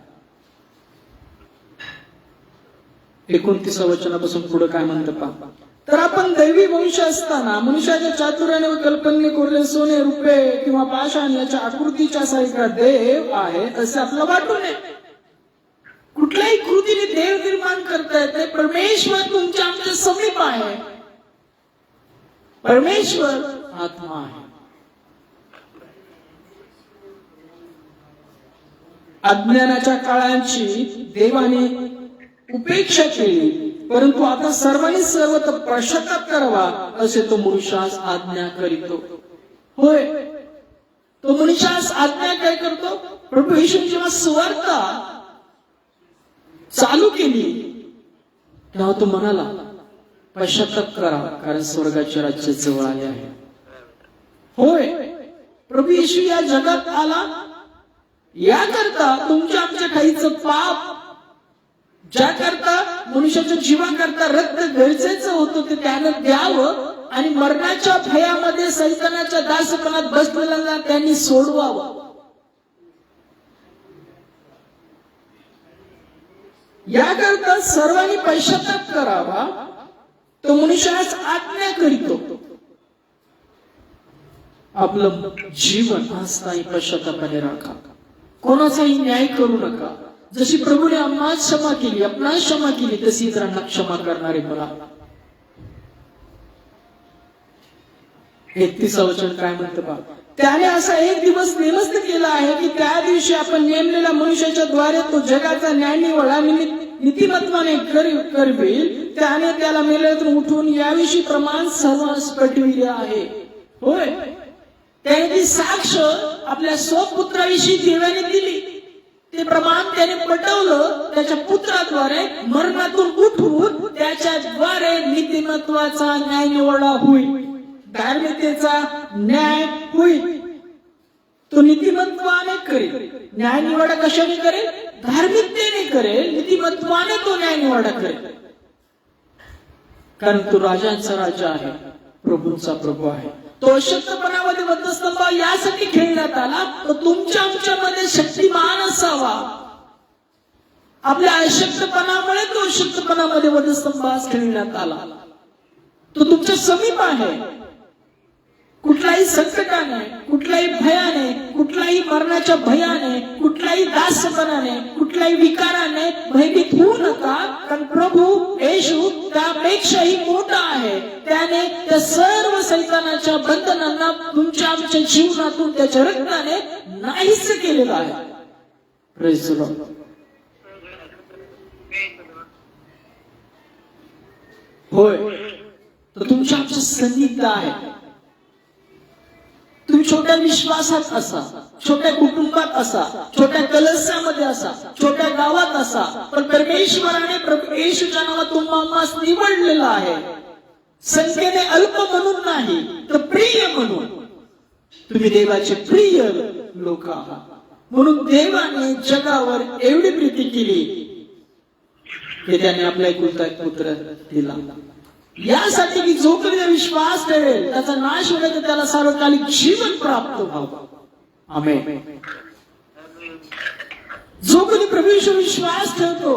29 वचनापासून पुढे काय म्हणतं पहा. तर आपण दैवी वंश असताना मनुष्याच्या चातुर्याने व कल्पनेने कोरले सोने रुपये किंवा पाषाण याच्या आकृतीच्या सारखा देव आहे असे आपल्याला वाटू नये. कुठल्याही कृतीने देव निर्माण करता येते. परमेश्वर तुमच्या आमच्या समीप आहे. परमेश्वर आत्मा आहे. अज्ञानाच्या काळांची देवाने उपेक्षा केली, परंतु आता सर्वांनी सर्वत्र पश्चाताप करावा असे तो मनुष्यास आज्ञा करीतो. होय, तो मनुष्यास आज्ञा काय करतो? प्रभू येशू जेव्हा सुवार्ता चालू केली तेव्हा तो म्हणाला पश्चाताप करा, कारण स्वर्गाचे राज्य जवळ आले आहे. होय, प्रभू येशू या जगात आला याकरता तुमच्या आमच्या काहीचं पाप, ज्याकरता मनुष्याच्या जीवाकरता रक्त गरजेचं होतं ते त्यानं द्यावं आणि मरणाच्या भयामध्ये सैतानाच्या दासपणात बसलेल्यांना त्यांनी सोडवावं. याकरता सर्वांनी पश्चाताप करावा तो मनुष्यास आज्ञा करीतो. आपलं जीवन असताही पश्चातापाने राखा. कोणाचाही न्याय करू नका. जशी प्रभूने आम्हाला क्षमा केली, आपणास क्षमा केली, तशी इतरांना क्षमा करणारे मला. 31 वचन काय म्हणतं पहा. त्याने असा एक दिवस निमस्त केला आहे की त्या दिवशी आपण नेमलेल्या मनुष्याच्या द्वारे तो जगाचा न्याय निवडा नीतिमत्वाने करवेल. त्याने त्याला मेलेल्यातून उठून याविषयी प्रमाण सर्वांस पटविले आहे. होय, त्याने ती साक्ष आपल्या स्वपुत्राविषयी देवाने दिली. ते प्रमाण त्याने पटवलं त्याच्या पुत्राद्वारे. मरणातून उठून त्याच्याद्वारे नीतिमत्वाचा न्याय निवडा होईल, धार्मिकतेचा न्याय होईल. तो नीतिमत्वाने करेल. न्याय निवडा कशाने करेल? धार्मिकतेने करेल. नीतिमत्वाने तो न्याय निवडा करेल. कारण तो राजांचा राजा आहे, प्रभूंचा प्रभू आहे. तो अशक्तपणामध्ये वधस्तंभ यासाठी खेळण्यात आला तो तुमच्या आमच्यामध्ये शक्तिमान असावा. आपल्या अशक्तपणामुळे तो अशक्तपणामध्ये वधस्तंभास खेळण्यात आला. तो तुमच्या समीप आहे. कुठल्याही संकटाने, कुठल्याही भयाने, कुठल्याही मरणाच्या भयाने, कुठल्याही दासपणाने, कुठल्याही विकाराने भयभीत होऊ नका. कारण प्रभू येशू त्यापेक्षाही मोठा आहे. त्याने त्या सर्व सैतानाच्या बंधनांना तुमच्या आमच्या जीवनातून त्याच्या रक्ताने नाहीस केलेलं आहे. Praise the Lord. होय, तो तुमच्या आमच्या सन्निध आहे. तुम्ही छोट्या विश्वासात असा, छोट्या कुटुंबात असा, छोट्या कलशामध्ये असा, छोट्या गावात असा, पण परमेश्वराने प्रभू येशूच्या नावात तुम्हाला निवडलेला आहे. संख्येने अल्प म्हणून नाही, तर प्रिय म्हणून. तुम्ही देवाचे प्रिय लोक आहात. म्हणून देवाने जगावर एवढी प्रीती केली की त्याने आपला एकुलता एक पुत्र दिला, यासाठी की जो कोणी विश्वास ठेवेल त्याचा नाश होईल तर त्याला सार्वकालिक जीवन प्राप्त व्हावं. आमेन. जो कोणी प्रभू येशू विश्वास ठेवतो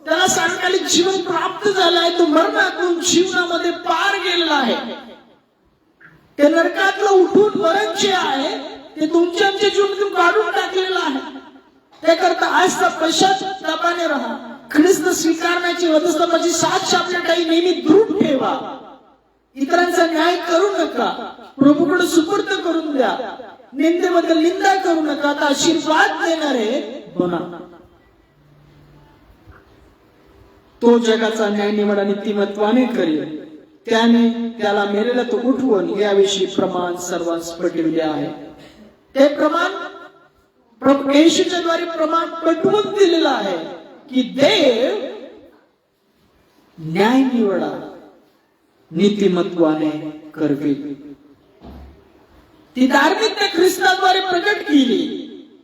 त्याला सार्वकालिक जीवन प्राप्त झालं आहे. तो मरणातून जीवनामध्ये पार गेलेला आहे. ते नरकातलं उठून मरण जे आहे ते तुमच्या आमच्या जीवनातून काढून टाकलेलं आहे. त्याकरता आज पश्चातापाने राहा. ख्रिस्त स्वीकारण्याची वधस्तंभाची साक्ष आपल्या काही नेहमी दृढ ठेवा. इतरांचा न्याय करू नका. प्रभूकडे सुपूर्द करून द्या. निंदेबद्दल निंदा करू नका. आता आशीर्वाद देणारे बना. तो जगाचा न्याय निवडा नीतिमत्वाने करेल. त्याने त्याला मेलेला तो उठवून याविषयी प्रमाण सर्वांस पटविले आहे. ते प्रमाण प्रभू येशूच्या द्वारे प्रमाण पटवून दिलेलं आहे की देव न्याय निवडा नीतिमत्वाने करवे. ती धार्मिकता ख्रिस्ताद्वारे प्रकट केली.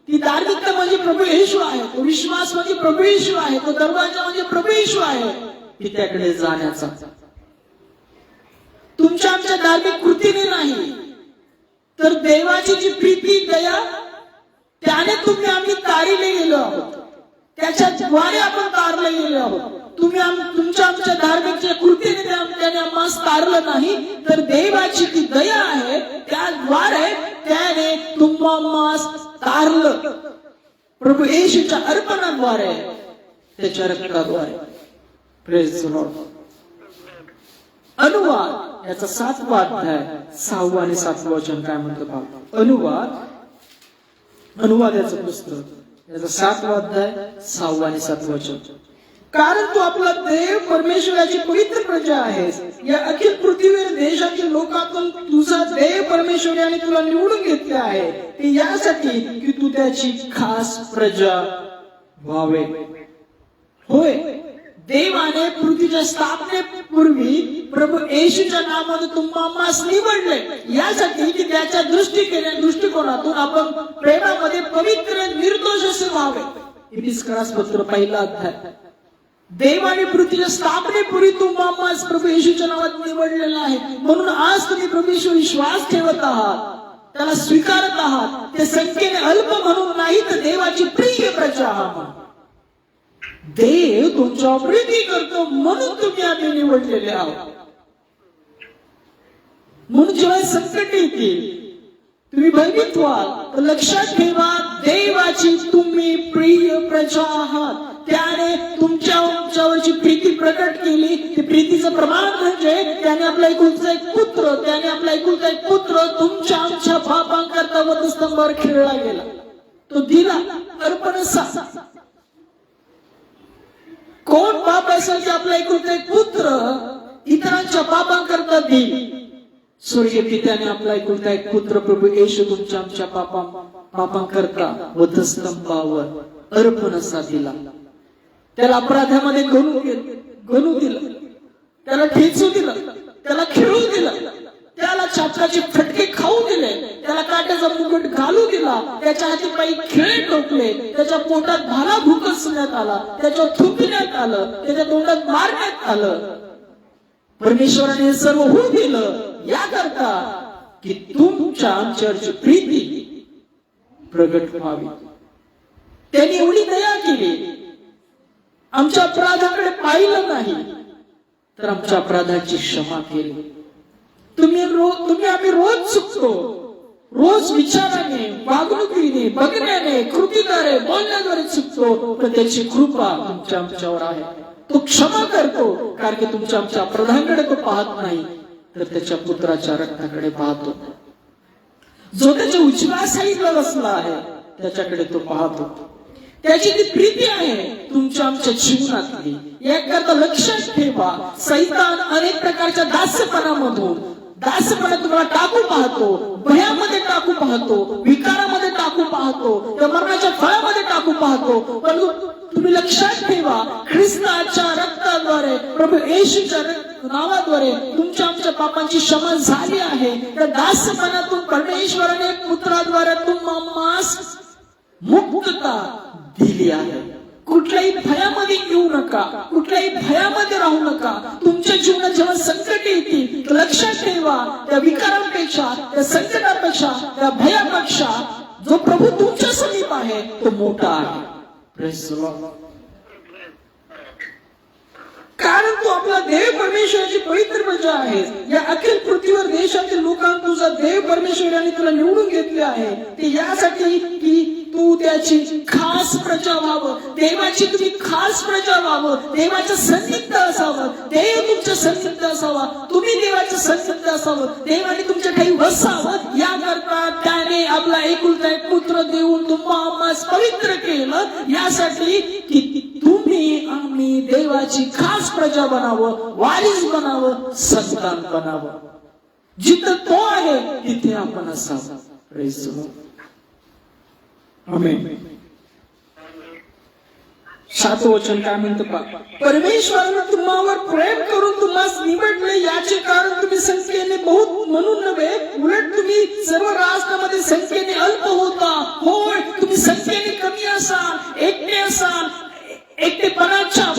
ती धार्मिकता म्हणजे प्रभू येशू आहे. तो विश्वास म्हणजे प्रभू येशू आहे. तो दरवाजा म्हणजे प्रभू येशू आहे. की त्याकडे जाण्याचा तुमच्या आमच्या धार्मिक कृतीने नाही, तर देवाची जी प्रीती दया त्याने तुम्ही आम्ही तारिले गेलो आहोत. त्याच्याद्वारे आपण तारले गेलो आहोत. तुमच्या आमच्या धार्मिकच्या कृतीने त्याने आम्हास तारलं नाही, तर देवाची ती दया आहे, त्याद्वारे त्याने तुम्हास तारलं. प्रभू येशूच्या अर्पणाद्वारे, त्याच्या रक्ताद्वारे. Praise the Lord. अनुवाद याचा 7वा अध्याय 6वा आणि 7वा वचन काय म्हणतं पहा. अनुवादाचं पुस्तक याचा 7वा अध्याय 6वा आणि 7वा वचन. कारण तू आपला देव परमेश्वराची पवित्र प्रजा आहेस. या अखिल पृथ्वीवर देशातील लोकांतून तुझा देव परमेश्वर याने तुला निवडून घेतले आहे, ते यासाठी की तू त्याची खास प्रजा व्हावे. होय, देवाने पृथ्वीच्या स्थापनेपूर्वी प्रभू येशूच्या नावाने तुम्हास निवडले, यासाठी की त्याच्या दृष्टिकोनातून आपण प्रेमामध्ये पवित्र निर्दोष असे व्हावे. इफिसियन्स पत्र 1 अध्याय. देवाने पृथ्वीच्या स्थापनेपूर्वी तुम्हास प्रभू येशूच्या नावात निवडलेला आहे, म्हणून आज तुम्ही प्रभू येशू विश्वास ठेवत आहात, त्याला स्वीकारत आहात. ते संख्येने अल्प म्हणून नाही, तर देवाची प्रिय प्रजा आहात. देव तुमच्यावर प्रीती करतो म्हणून तुम्ही आम्ही निवडलेले आहोत. म्हणून जेव्हा संकट येतील, तुम्ही भयभीत व्हाल, तर लक्षात ठेवा, देवाची तुम्ही प्रिय प्रजा आहात. त्याने तुमच्यावरची प्रीती प्रकट केली. ती प्रीतीचं प्रमाण म्हणजे त्याने आपला एकुलता एक पुत्र तुमच्या आमच्या पापांकरता वधस्तंभावर खेळला गेला. तो दिला अर्पणसा. कोण पाप असेल की आपला एकुलता एक पुत्र इतरांच्या पापांकरता देईल. स्वर्गीय पित्याने आपला एकुलता एक पुत्र प्रभू येशू तुमच्या आमच्या पापांकरता वधस्तंभावर अर्पणसा दिला. त्याला अपराधामध्ये गणू दिलं, त्याला ठेचू दिलं, त्याला खेळू दिलं, त्याला चापकाचे फटके खाऊ दिले, त्याला काट्याचा मुकुट घालू दिला, त्याच्या हाती पायी खिळे टोकले, त्याच्या पोटात भाला भुकसण्यात आला, त्याच्यावर थुंकण्यात आलं, त्याच्या तोंडात मारण्यात आलं. परमेश्वराने हे सर्व होऊ दिलं याकरता की तुमच्या आमच्यावरची प्रीती प्रगट व्हावी. त्यांनी एवढी दया केली, आमच्या अपराधाकडे पाहिलं नाही, तर आमच्या अपराधाची क्षमा केली. तुम्ही आम्ही रोज चुकतो, रोज विचाराने, वागणुकीने, बघण्याने, कृतीद्वारे, बोलण्याद्वारे चुकतो, पण त्याची कृपा तुमच्या आमच्यावर आहे. तो क्षमा करतो, कारण की तुमच्या आमच्या अपराधांकडे तो पाहत नाही, तर त्याच्या पुत्राच्या रक्ताकडे पाहतो. जो त्याच्या उजव्या साईडला बसला आहे त्याच्याकडे तो पाहतो. त्याची ती प्रीती आहे तुमच्या आमच्या जीवनातली. याकरता लक्षात ठेवा, सैतान अनेक प्रकारच्या दास्यपणा तुम्हाला टाकू पाहतो, भयामध्ये टाकू पाहतो, विकारामध्ये टाकू पाहतो, त्या मरणाच्या फळामध्ये टाकू पाहतो. पण तुम्ही लक्षात ठेवा, ख्रिस्ताच्या रक्ताद्वारे, प्रभू येशूच्या नावाद्वारे तुमच्या आमच्या पापांची क्षमा झाली आहे. त्या दास्यपणातून परमेश्वराने पुत्राद्वारे तुम्हास मुक्तता दिली आहे. कुठल्याही भयामध्ये येऊ नका, कुठल्याही भयामध्ये राहू नका. तुमच्या जीवनात जेव्हा संकट येतील, लक्षात ठेवा, त्या विकारांपेक्षा, त्या संकटापेक्षा, त्या भयापेक्षा जो प्रभू तुमच्या समीप आहे तो मोठा आहे. Praise the Lord. कारण तू आपला देव परमेश्वराची पवित्र प्रजा आहेस. या अखिल पृथ्वीवर देशातील लोकांना तुझा देव परमेश्वराने तुला निवडून घेतले आहे, ते यासाठी की तू त्याची खास प्रजा व्हावं. देवाची तुम्ही खास प्रजा व्हावं, देवाचं सन्निध असावं, देव तुमचं सन्निध असावा, तुम्ही देवाचं सन्निध असावं, देवाने तुमच्या काही वसावं. याकरता त्याने आपला एकुलता एक पुत्र देऊन तुम्हाला पवित्र केलं, यासाठी की तुम्ही आम्ही देवाची खास प्रजा बनावं, वारीस बनावं, संतान बनावं. जिथं तो आहे तिथे आपण असावं. Praise the Lord. आमेन. 7वं वचन काय म्हणतं पहा. परमेश्वराने तुम्हावर प्रेम करून तुम्हास निवडले, याचे कारण तुम्ही संख्येने बहुत म्हणून नव्हे, उलट तुम्ही सर्व राष्ट्रामध्ये संख्येने अल्प होता. होय, तुम्ही संख्येने कमी असाल, एकटे असाल, एकटेपणाच्या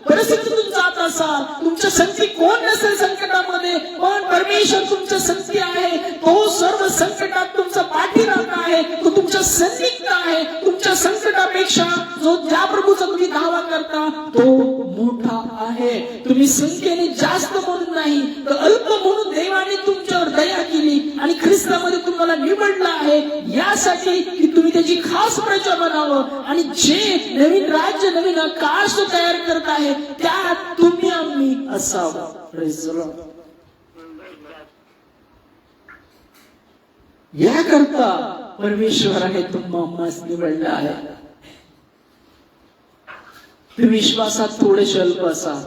परिस्थितीतून जात असाल, तुमच्या संगती कोण नसेल संकटामध्ये, पण परमेश्वर तुमच्या संगती आहे. तो सर्व संकटात तुमचा पाठीराखा आहे, तो तुमच्या सन्निहित आहे. तुमच्या संकटापेक्षा जो ज्या प्रभूचा तुम्ही दावा करता तो मोठा आहे. तुम्ही संख्येने जास्त म्हणून नाही तर अल्प म्हणून देवाने तुमच्यावर दया केली आणि ख्रिस्तामध्ये तुम्हाला निवडलं आहे, यासाठी की तुम्ही त्याची खास प्रजा बनावं आणि जे नवीन राज्य नवीन आकाश तयार करत आहे त्यात तुम्ही आम्ही असावं. Praise the Lord. याकरता परमेश्वराने तुम्हाला निवडलं आहे. तुम्ही विश्वासात थोडेसे अल्प असाल,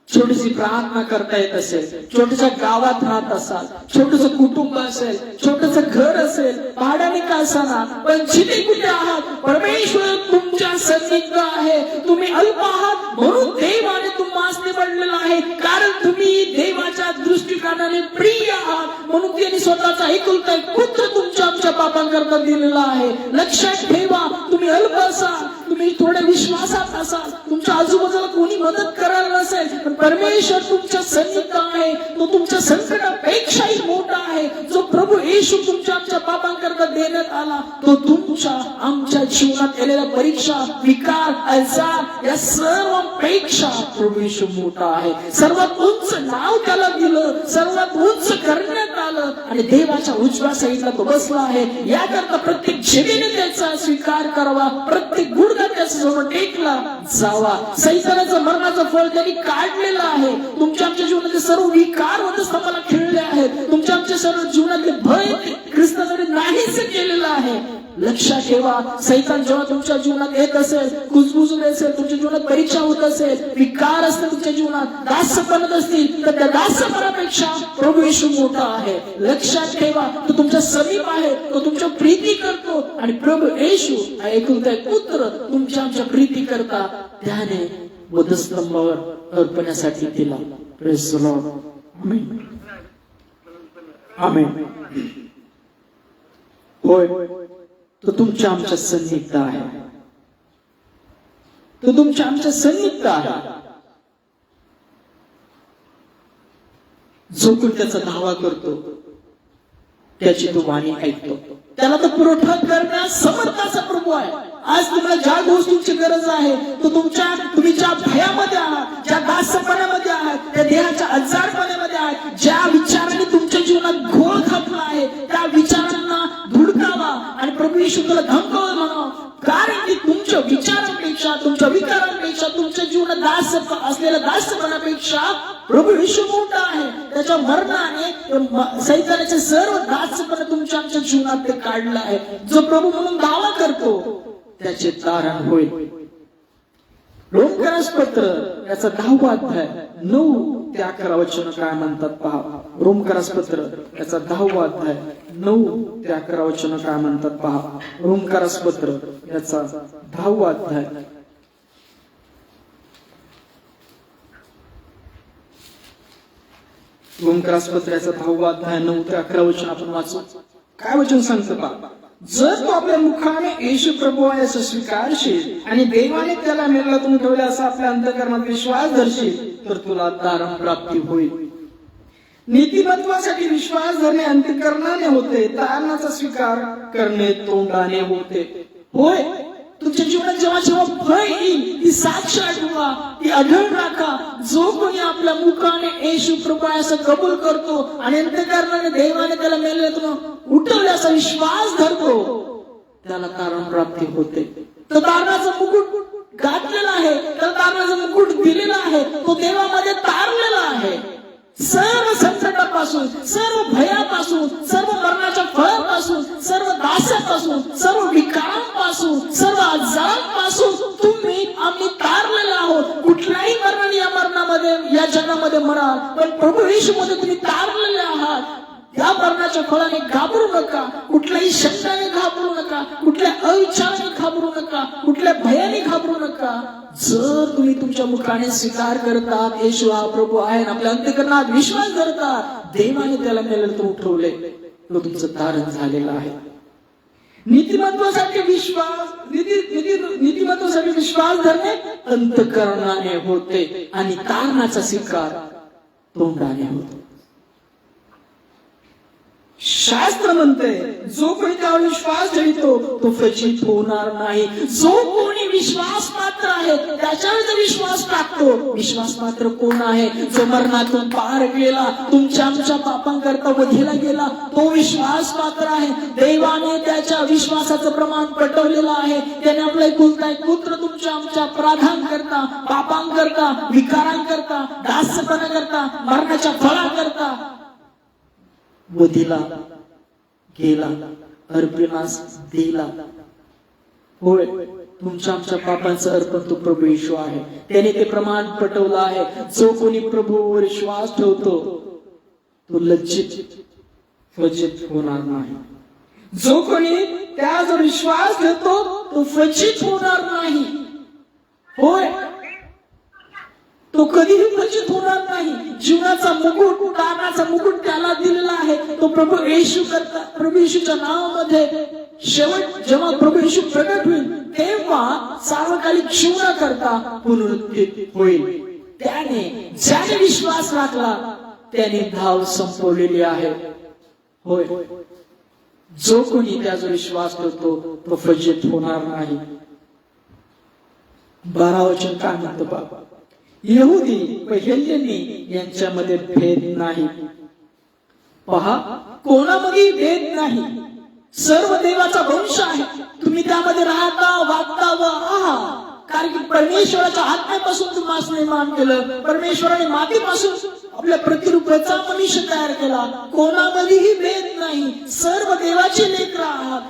छोटीशी प्रार्थना करता येत असेल, छोट्याशा गावात राहत असाल, छोटस कुटुंब असेल, छोटस घर असेल, भाड्याने का असाना, पण जिथे कुठे आहात परमेश्वर तुमच्या सन्निध आहे. तुम्ही अल्प आहात म्हणून देवाने तुम्हाला निवडलेलं आहे, कारण तुम्ही देवाच्या दृष्टिकोनाने प्रिय आहात म्हणून त्यांनी स्वतःचा एकुलता एक पुत्र तुमच्या आमच्या पापांकरता दिलेला आहे. लक्षात ठेवा, तुम्ही अल्प असाल, तुम्ही थोड्या विश्वासात असाल, तुमच्या आजूबाजूला कोणी मदत करायला नसेल, पण परमेश्वर तुमच्या सन्निध आहे. तो तुमच्या संकटापेक्षाही मोठा आहे. जो प्रभू येशू तुमच्या आमच्या पापांकरता देण्यात आला, तो तुमच्या आमच्या जीवनात आलेल्या परीक्षा, विकार, आजार या सर्वांपेक्षा प्रभू येशू मोठा आहे. सर्वात उंच नाव त्याला दिलं, सर्वात उंच करण्यात आलं आणि देवाच्या उजव्या साईडला तो बसला आहे. याकरता प्रत्येक जीवेने त्याचा स्वीकार करावा, प्रत्येक गुडघा त्याच्या समोर टेकला जावा. सैतानाचं मरणाचं फळ त्यांनी काढलेलं आहे. तुमच्या आमच्या जीवनातले सर्व विकार वधस्तंभाला खिळले आहेत. तुमच्या आमच्या सर्व जीवनातले भय ख्रिस्ताने नाहीच केलेलं आहे. लक्षात ठेवा, सैतान जेव्हा तुमच्या जीवनात येत असेल, कुजबुजून असेल, तुमच्या जीवनात परीक्षा होत असेल, विकार असते तुमच्या जीवनात, दास्यपणत असतील, तर त्या दास्यपणापेक्षा प्रभू येशू मोठा आहे. लक्षात ठेवा, तो तुमच्या समीप आहे, तो तुमच्या प्रीती करतो आणि प्रभू येशू हा एकुलता एक पुत्र तुमच्या आमच्या प्रीती करता त्याने वधस्तंभावर अर्पण्यासाठी दिला. Praise the Lord. Amen. Amen. होय, तो तुमच्या आमच्या सन्निहित आहे. तो तुमच्या आमच्या सन्निहित आहे. जो कोण त्याचा दावा करतो त्याची तो वाणी ऐकतो. त्याला तो पुरवठा करण्यास समर्थाचा प्रभू आहे. आज तुम्हाला ज्या गोष्टींची गरज आहे तो तुम्ही ज्या भयामध्ये आहात, ज्या दास्यपणामध्ये आहात, त्या देहाच्या आजारपणामध्ये आहात, ज्या विचारांनी तुमच्या जीवनात घोळ घातला आहे त्या विचारांना धुडकावा आणि प्रभू येशू तुला धमकावं म्हणावं. कारण की तुमच्या विचारांपेक्षा, तुमच्या विकारांपेक्षा, तुमच्या जीवनात दास्य असलेल्या दास्यपणापेक्षा प्रभू येशू मोठा आहे. त्याच्या मरणाने सैतानाचे सर्व दास्यपणा तुमच्या आमच्या जीवनात ते काढलं आहे. जो प्रभू म्हणून दावा करतो त्याचे तारण होईल. रोमकरासपत्र याचा 10वा अध्याय 9 ते 11 वचन काय म्हणतात पहा. रोमकरासपत्र याचा 10वा अध्याय 9 ते 11 वचन काय म्हणतात पहा. रोमकरासपत्र याचा 10वा अध्याय रोमकरासपत्राचा 10वा अध्याय 9 ते 11 वचन आपण वाचू. काय वचन सांगतं पहा. जर तू आपल्या मुखाने येशू प्रभू आहे असं स्वीकारशील आणि देवाने त्याला मेलातून ठेवले असा आपल्या अंतःकरणात विश्वास धरशील तर तुला तारण प्राप्ती होईल. नीतिमत्वासाठी विश्वास धरणे अंतःकरणाने होते, तारणाचा स्वीकार करणे तोंडाने होते. होय, तुमच्या जीवनात जेव्हा जेव्हा भय येईल ती साक्ष आठवा, ती आढळ राखा. जो कोणी आपल्या मुखाने येशू प्रभू आहे असं कबूल करतो आणि अंतःकरणाने देवाने त्याला मेलेल्यातून उठवले असा विश्वास धरतो त्याला तारण प्राप्ती होते. तो तारणाचा मुकुट घातलेला आहे, त्याला तारणाचा मुकुट दिलेला आहे, तो देवामध्ये तारलेला आहे. सर्व संकटापासून, सर्व भयापासून, सर्व मरणाच्या फळापासून, सर्व दास्यापासून, सर्व विकारांपासून, सर्व आजारांपासून तुम्ही आम्ही तारलेला आहोत. कुठल्याही मरणाने या मरणामध्ये या जगामध्ये मराल, पण प्रभू येशूमध्ये तुम्ही तारलेले आहात. या मरणाच्या फळाने घाबरू नका, कुठल्याही शंकाने घाबरू नका, कुठल्या अविचाराने घाबरू नका, कुठल्या भयाने घाबरू नका. जर तुम्ही तुमच्या मुखाने स्वीकार करतात येशू हा प्रभू आहे, आपल्या अंतःकरणात विश्वास धरतात, देवाने त्याला मेलेल्यातून उठवले, तो तुमचं तारण झालेलं आहे. नीतिमत्वासाठी विश्वास धरणे अंतःकरणाने होते आणि तारणाचा स्वीकार तोंडाने होतो. शास्त्र म्हणते जो कोणी त्यावर विश्वास ठेवतो तो फजित होणार नाही. जो कोणी विश्वास पात्र आहे त्याच्यावर जर विश्वास टाकतो, विश्वास पात्र कोण आहे? जो मरणातून पार गेला, तुमच्या आमच्या पापांकरता वधेला गेला, तो विश्वास पात्र आहे. देवाने त्याच्या विश्वासाचं प्रमाण पटवलेलं आहे. त्याने आपला एकुलता एक पुत्र तुमच्या आमच्या प्राधांकरता, पापांकरता, विकारांकरता, दासपणाकरता, मरणाच्या फळाकरता वधेला गेला, अर्पणास दिला. होय, तुमच्या आमच्या पापांचं अर्पण तो प्रभू येशू आहे. त्याने ते प्रमाण पटवलं आहे. जो कोणी प्रभूवर विश्वास ठेवतो तो लज्जित फजित होणार नाही. जो कोणी त्यावर विश्वास ठेवतो तो फजित होणार नाही. होय, तो कधीही फजित होणार नाही. जीवनाचा मुकुट, दानाचा मुकुट त्याला दिलेला आहे. तो प्रभू येशू करता, प्रभू येशूच्या नावामध्ये शेवट जेव्हा प्रभू येशू प्रगट होईल तेव्हा सार्वकालिक जीवनाकरता पुनरुत्थित होईल. त्याने ज्याने विश्वास राखला त्याने धाव संपवलेली आहे. होय, जो कोणी त्याचा विश्वास ठेवतो तो फजित होणार नाही. 12 वचन काय म्हणतो बाबा? यहुदी व हेलेनी यांच्यामध्ये भेद नाही. पहा, कोणामध्ये भेद नाही. सर्व देवाचा वंश आहे. तुम्ही त्यामध्ये राहता, वागता व आहात. कारण की परमेश्वराच्या आत्म्यापासून तुम्हाला निर्माण केलं. परमेश्वराने मातीपासून आपल्या प्रतिरूपाचा मनुष्य तयार केला. कोणामध्येही भेद नाही. सर्व देवाचे लेकरं आहात.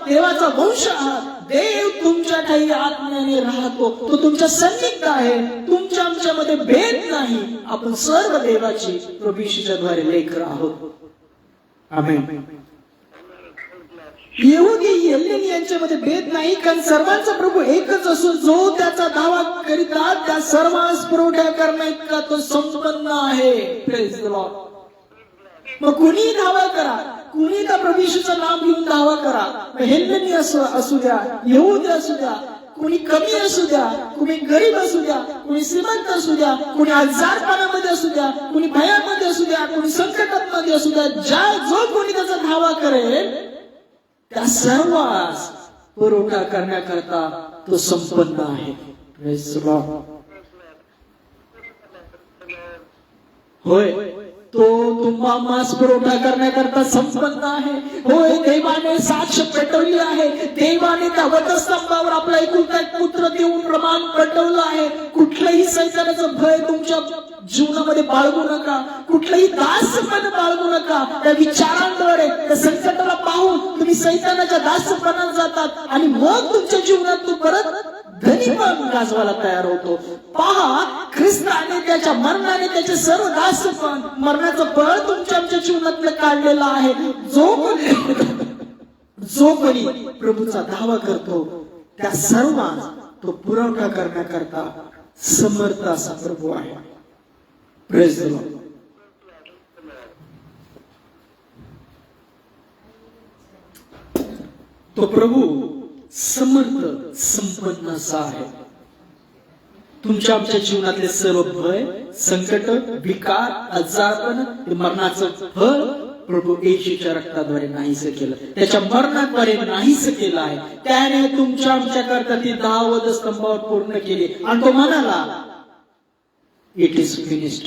देवाचा वंश आहात. देव तुमच्या ठाई आत्म्याने राहतो. तो तुमच्या सन्निहित आहे. तुमच्या आमच्यामध्ये भेद नाही. आपण सर्व देवाची प्रभू येशूच्या द्वारे लेकरं आहोत. आमेन. यहुदी हेलेनी यांच्यामध्ये भेद नाही, कारण सर्वांचा प्रभू एकच असून जो त्याचा दावा करीतात त्या सर्वांस पुरवठा करण्याइतका तो संपन्न आहे. Praise the Lord. मग कुणी दावा करा, कुणी त्या प्रभू येशूचं नाम घेऊन दावा करा. हेलेनी असू द्या, यहुदी असू द्या, कुणी कमी असू द्या, कुणी गरीब असू द्या, कुणी श्रीमंत असू द्या, कुणी आजारपणामध्ये असू द्या, कुणी भयामध्ये असू द्या, कुणी संकटामध्ये असू द्या, जो कोणी त्याचा दावा करेल त्या सर्वांस पुरवठा करण्याकरता तो संपन्न आहे. Praise the Lord. होय, तो तुम्हाला पुरवठा करण्याकरता संपन्न आहे. होय, देवाने साक्ष पेटवली आहे. देवाने त्या वधस्तंभावर आपला एकुलता एक पुत्र देऊन प्रमाण पटवलं आहे. कुठलंही सैतानाचं भय तुमच्या जीवनामध्ये बाळगू नका. कुठलंही दासपण बाळगू नका. त्या विचारांद्वारे, त्या संकटाला पाहून तुम्ही सैतानाच्या दासपणात जातात आणि मग तुमच्या जीवनात तो परत धनीपण गाजवायला तयार होतो. पहा, ख्रिस्ताने त्याच्या मरणाने त्याचे सर्व दासपण, मरणाचं बळ तुमच्या आमच्या जीवनातलं काढलेलं आहे. जो कोणी प्रभूचा दावा करतो त्या सर्वांना तो पुरवठा करण्याकरता समर्थ असा प्रभू आहे. Praise the Lord. तो प्रभू समर्थ संपन्न असा आहे. तुमच्या आमच्या जीवनातले सर्व भय, संकट, विकार, आजारपण, मरणाचं फळ प्रभू येशूच्या रक्ताद्वारे नाहीस केलं. त्याच्या मरणाद्वारे नाहीस केलं आहे. त्याने तुमच्या आमच्या करता ती 10 वधस्तंभावर पूर्ण केली आणि तो म्हणाला, इट इज फिनिश्ड.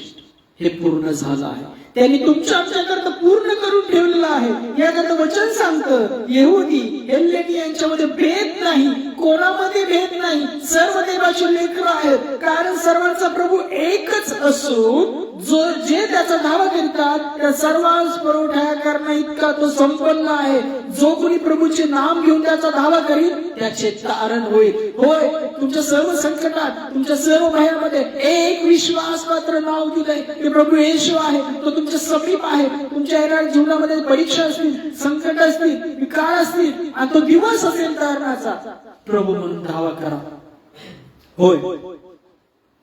हे पूर्ण झालं आहे. त्यांनी तुमच्या आमच्याकरता पूर्ण करून ठेवलेलं आहे. याकरता वचन सांगतं, यहुदी हेलेनी यांच्यामध्ये भेद नाही. कोणामध्ये भेद नाही. सर्व देवाचे लेकरं आहेत. कारण सर्वांचा प्रभू एकच असून जे त्याचा दावा करतात त्या सर्वांस पुरवठा करणं इतका तो संपन्न आहे. जो कोणी प्रभूचे नाम घेऊन त्याचा दावा करील त्याचे तारण होईल. होय, तुमच्या सर्व संकटात, तुमच्या सर्व भयामध्ये एक विश्वासपात्र नाव दिलंय, ते प्रभू येशू आहे. तो तुमच्या समीप आहे. तुमच्या येणाऱ्या जीवनामध्ये परीक्षा असतील, संकट असतील, विकार असतील आणि तो दिवस असेल तारणाचा, प्रभू म्हणून दावा करा. होय,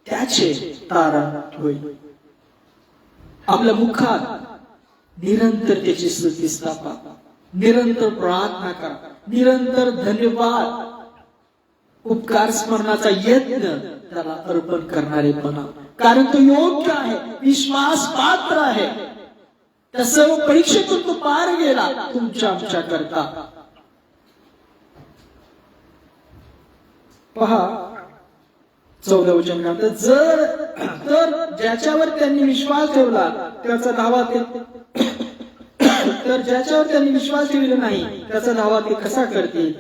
त्याचे तारण होईल. आपल्या मुखात निरंतर त्याची स्तुती स्थापा, निरंतर प्रार्थना करा, निरंतर धन्यवाद, उपकार स्मरणाचा यज्ञ त्याला अर्पण करणारे बना. कारण तो योग्य आहे, विश्वास पात्र आहे. त्या सर्व परीक्षेतून तो पार गेला तुमच्या आमच्या करता. पहा 14 वचन काय म्हणतं, जर तर ज्याच्यावर त्यांनी विश्वास ठेवला त्याचा धावा ते तर ज्याच्यावर त्यांनी विश्वास ठेवला नाही त्याचा धावा ते कसा करतील?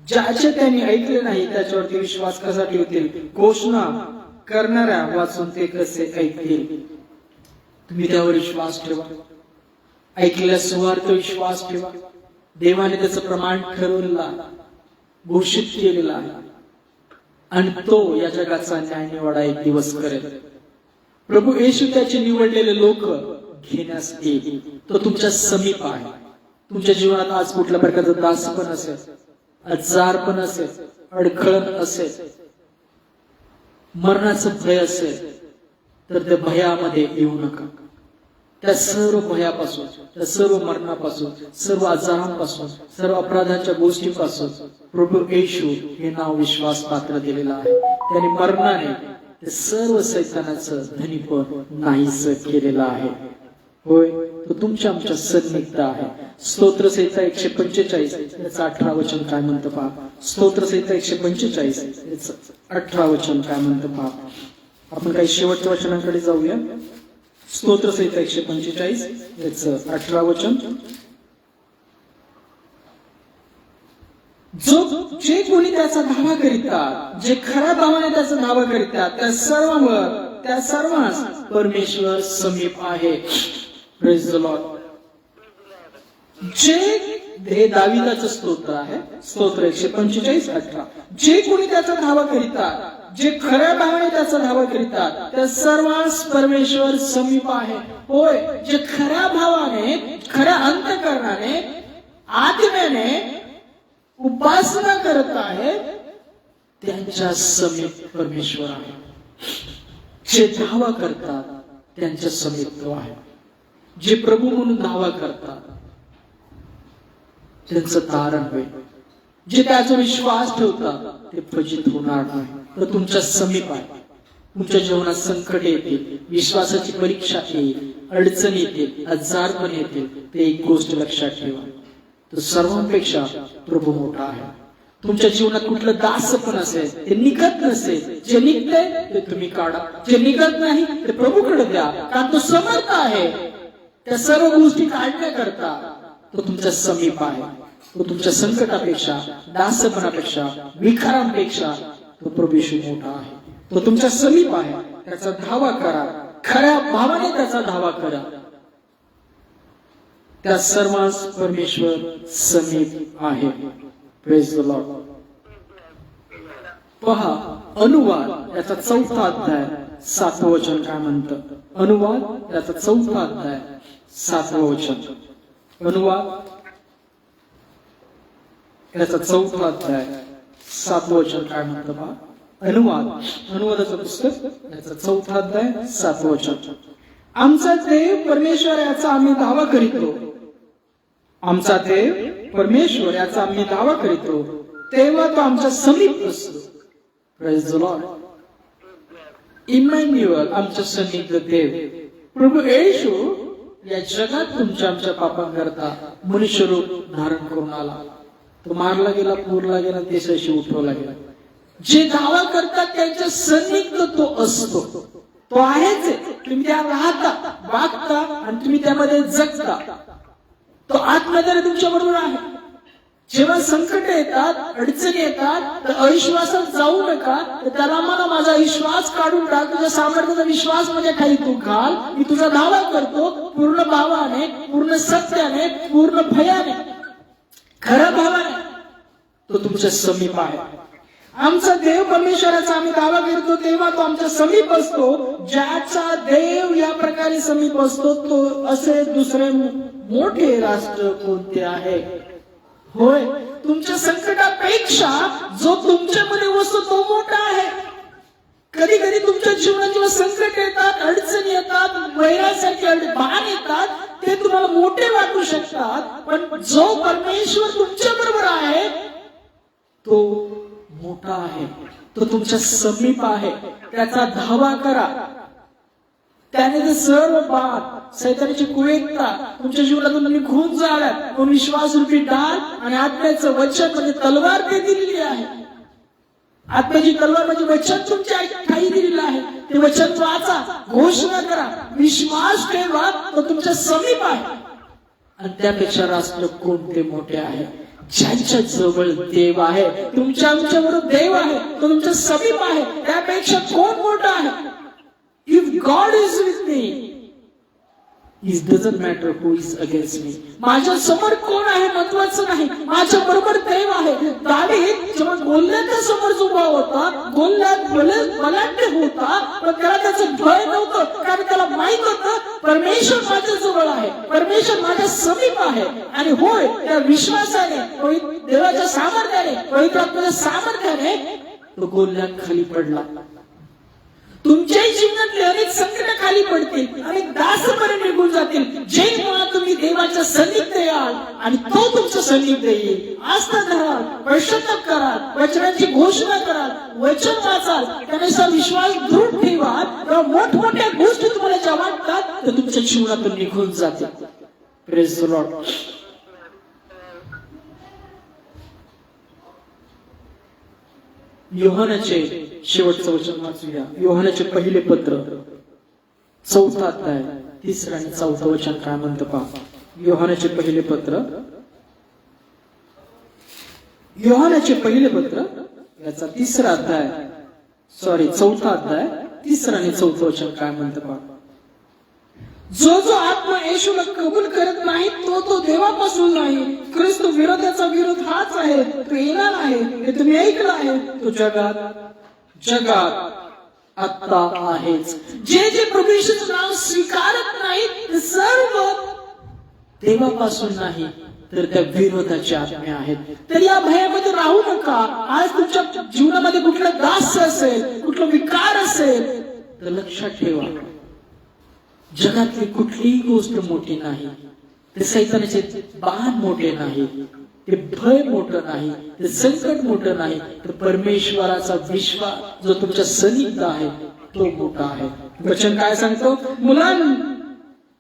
ज्याचे त्यांनी ऐकले नाही त्याच्यावरती विश्वास कसा ठेवतील? घोषणा करणाऱ्या वाचून ते कसे ऐकतील? तुम्ही त्यावर विश्वास ठेवा, ऐकलेल्या सुवार्थ विश्वास ठेवा. देवाने त्याचं प्रमाण ठरवलेलं आहे, घोषित केलेलं आहे, आणि तो या जगाचा न्याय निवाडा एक दिवस करेल. प्रभू येशू त्याचे निवडलेले लोक घेण्यास येईल. तो तुमच्या समीप आहे. तुमच्या जीवनात आज कुठल्या प्रकारचा दासपण असेल, आजारपण असेल, अडखळण असेल, मरणाचं भय असेल, तर त्या भयामध्ये येऊ नका. त्या सर्व भयापासून, त्या सर्व मरणापासून, सर्व आजारांपासून, सर्व अपराधाच्या गोष्टीपासून प्रभू येशू हे नाव विश्वास पात्र दिलेलं आहे. त्याने मरणाने ते सर्व सैतानाचं धनीपण नाहीसं केलेलं आहे. होय, तो तुमच्या आमच्या सन्निहित आहे. स्तोत्र संहिता 145 याचं 18 वचन काय म्हणतं पहा. स्तोत्र संहिता 145 याचं 18 वचन काय म्हणतं पहा. आपण काही शेवटच्या वचनांकडे जाऊया. स्तोत्र संहिता 145 याचं 18 वचन, जे कोणी त्याचा धावा करीतात, जे खऱ्या भावाने त्याचा धावा करीतात, त्या सर्वांस परमेश्वर समीप आहे. Praise the Lord. हे दाविदाचं स्तोत्र आहे. स्तोत्र 145:18. जे कोणी त्याचा धावा करीतात, जे खऱ्या भावाने त्याचा धावा करीतात, त्या सर्वांस परमेश्वर समीप आहे. होय, जे खऱ्या भावाने, खऱ्या अंतःकरणाने, आत्म्याने उपासना करत आहे त्यांच्या समीप परमेश्वर आहे. जे धावा करतात त्यांच्या समीप तो आहे. जे प्रभू म्हणून धावा करतात त्यांचं तारण होईल. जे त्याचा विश्वास ठेवतात ते फजित होणार नाही, तर तुमच्या समीप आहे. तुमच्या जीवनात संकट येतील, विश्वासाची परीक्षा येईल, अडचणी येतील, आजारपण येतील, ते एक गोष्ट लक्षात ठेवा, तो सर्वांपेक्षा प्रभू मोठा आहे. तुमच्या जीवनात कुठलं दासपण असेल, ते निघत नसेल, जे निघतंय ते तुम्ही काढा, जे निघत नाही ते प्रभूकडे द्या, कारण तो समर्थ आहे त्या सर्व गोष्टी काढण्याकरता. तो तुमच्या समीप आहे. तो तुमच्या संकटापेक्षा, दासपणापेक्षा, विकारांपेक्षा तो प्रभू येशू मोठा आहे. तो तुमच्या समीप आहे. त्याचा धावा करा, खऱ्या भावाने त्याचा धावा करा. त्या सर्वांस परमेश्वर समीप आहे. Praise the Lord. पहा, अनुवाद याचा 4था अध्याय 7वं वचन काय म्हणतं. अनुवाद याचा 4था अध्याय 7वं वचन. अनुवाद याचा 4था अध्याय 7वं वचन काय म्हणतं पहा. अनुवादाचं पुस्तक याचा 4था अध्याय 7वं वचन. आमचा देव परमेश्वर याचा आम्ही दावा करीतो. आमचा देव परमेश्वर याचा आम्ही दावा करीतो तेव्हा तो आमच्या समीप असतो. Praise the Lord. इमॅन्युअल, आमच्या सन्निध देव प्रभू येशू या जगात तुमच्या आमच्या पापांकरता मनुष्य रूप धारण करून आला. तो मारला गेला, पुरला गेला, देशाशी उठवला गेला. जे दावा करतात त्यांच्या सन्निध तो असतो. तो आहेच. तुम्ही त्या राहता, वागता आणि तुम्ही त्यामध्ये जगता. तो आत्मधर्म तुमच्या बरोबर आहे. जेव्हा संकट येतात, अडचणी येतात, तर अविश्वासात जाऊ नका. तर त्याला मला माझा विश्वास काढून टाक, तुझ्या सामर्थ्याचा विश्वास माझ्या खाली तू घाल. मी तुझा दावा करतो पूर्ण भावाने, पूर्ण सत्याने, पूर्ण भयाने, खऱ्या भावाने. तो तुमच्या समीप आहे. आमचा देव परमेश्वराचा आम्ही दावा करतो तेव्हा तो आमच्या समीप असतो. ज्याचा देव या प्रकारे समीप असतो तो असे दुसरे मोठे राष्ट्र कोणते आहे. होय, तुमच्या संकटापेक्षा जो तुमच्यामध्ये बसतो तो मोठा आहे. कधी कधी तुमच्या जीवनात जेव्हा संकट येतात, अडचणी येतात, वैरासारखे बाण येतात, ते तुम्हाला मोठे वाटू शकतात. पण जो परमेश्वर तुमच्या बरोबर आहे तो मोठा आहे. तो तुमच्या समीप आहे. त्याचा धावा करा. त्याने ते सर्व बाण, सैतानाची कुवेकता तुमच्या जीवनातून निघून जाव्यात म्हणून विश्वास रूपी डाल आणि आत्म्याचं वचन म्हणजे तलवार ते दिलेली आहे. आत्म्याची तलवार म्हणजे वचन तुमच्या ठाई दिलेलं आहे. ते वचन वाचा, घोषणा करा, विश्वास ठेवा, तो तुमच्या समीप आहे. आणि त्यापेक्षा राष्ट्र कोणते मोठे आहे? ज्यांच्या जवळ देव आहे, तुमच्या आमच्याबरोबर देव आहे, तो तुमच्या समीप आहे. त्यापेक्षा कोण मोठा आहे? If God is with me, it doesn't matter who is against me. माझ्या समोर कोण आहे महत्वाचं नाही, माझ्या बरोबर देव आहे. दावीद जेव्हा गोलियाथा समोर उभा होता, गोलियाथ बलाढ्य होता, पण त्याला त्याचं भय नव्हतं, कारण त्याला माहित होतं परमेश्वर माझ्या जवळ आहे, परमेश्वर माझ्या समीप आहे. आणि होय, त्या विश्वासाने, देवाच्या सामर्थ्याने, पवित्र आत्म्याच्या सामर्थ्याने तो गोलियाथ खाली पडला. तुमच्याही जीवनातले अनेक संकट खाली पडतील, अनेक दासपणे निघून जातील, जेव्हा तुम्ही देवाच्या सन्निध याल आणि तो तुमच्या सन्निध येईल. आस्था धराल, पश्चाताप कराल, वचनाची घोषणा कराल, वचन वाचाल, त्यानुसार विश्वास दृढ ठेवाल, तेव्हा मोठमोठ्या गोष्टी तुम्हाला ज्या वाटतात तर तुमच्या जीवनातून निघून जातील. Praise the Lord. योहानाचे शेवटचं वचन वाचूया. योहानाचे पहिले पत्र 4 अध्याय 3 आणि 4 वचन काय म्हणतं पहा. योहानाचे पहिले पत्र, योहानाचे पहिले पत्र याचा 3 अध्याय 4 अध्याय 3 आणि 4 वचन काय म्हणतं पहा. जो आत्मा येशूला कबूल करत नाही तो देवापासून नाही. ख्रिस्त विरोधाचा विरोध हाच आहे, तो येणार आहे, हे तुम्ही ऐकलं आहे, तो जगात आता आहेच. जे प्रभू येशूचं नाव स्वीकारत नाही ते सर्व देवापासून नाही तर त्या विरोधाचे आत्मे आहेत. तर या भयामध्ये राहू नका. आज तुमच्या जीवनामध्ये कुठला दास असेल, कुठला विकार असेल तर लक्षात ठेवा, जगातली कुठलीही गोष्ट मोठी नाही, ते सैतानाचे बाण मोठे नाही, ते भय मोठं नाही, ते संकट मोठं नाही, तर परमेश्वराचा विश्वास जो तुमच्या सन्निध आहे तो मोठा आहे. वचन काय सांगतो?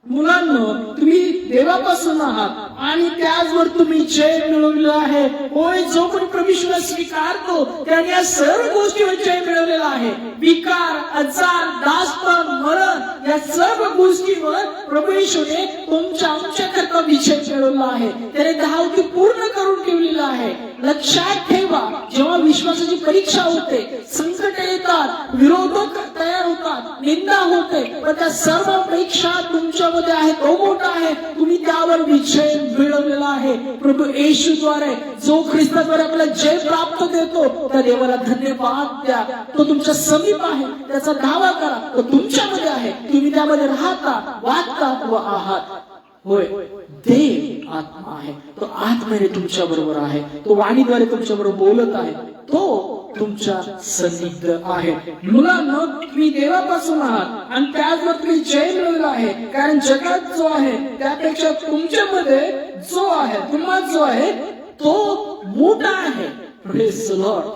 मुलांनो तुम्ही देवापासून आहात आणि त्याचवर तुम्ही जय मिळवलेला आहे. होय, जो कोणी प्रभूला स्वीकारतो त्याने या सर्व गोष्टीवर जय मिळवलेला आहे. विकार, आजार, दासपण, मरण या सर्व गोष्टीवर प्रभू येशूने तुमच्या आमच्याकरता विजय मिळवला आहे. त्याने धावती पूर्ण करून ठेवलेला आहे. लक्षात ठेवा, जेव्हा विश्वासाची परीक्षा होते, संकट येतात, विरोधक तयार होतात, निंदा होते, पण त्या सर्वांपेक्षा तुमच्यामध्ये आहे तो मोठा आहे. तुम्ही त्यावर विजय मिळवलेला आहे. प्रभू येशूद्वारे, जो ख्रिस्ताद्वारे आपल्याला जय प्राप्त देतो, त्या देवाला धन्यवाद द्या. तो तुमच्या समीप आहे, त्याचा दावा करा. तो तुमच्यामध्ये आहे, तुम्ही त्यामध्ये राहता, वागता व आहात. होय, देव आत्मा आहे, तो आत्म्याने तुमच्या बरोबर आहे, तो वाणीद्वारे तुमच्या बरोबर बोलत आहे, तो तुमच्या सन्निध आहे. मुलांनो तुम्ही देवापासून आहात आणि त्याचवर तुम्ही जय मिळवला आहे, कारण जगात जो आहे त्यापेक्षा तुमच्यामध्ये जो आहे, तुम्हाला जो आहे तो मोठा आहे. Praise the Lord.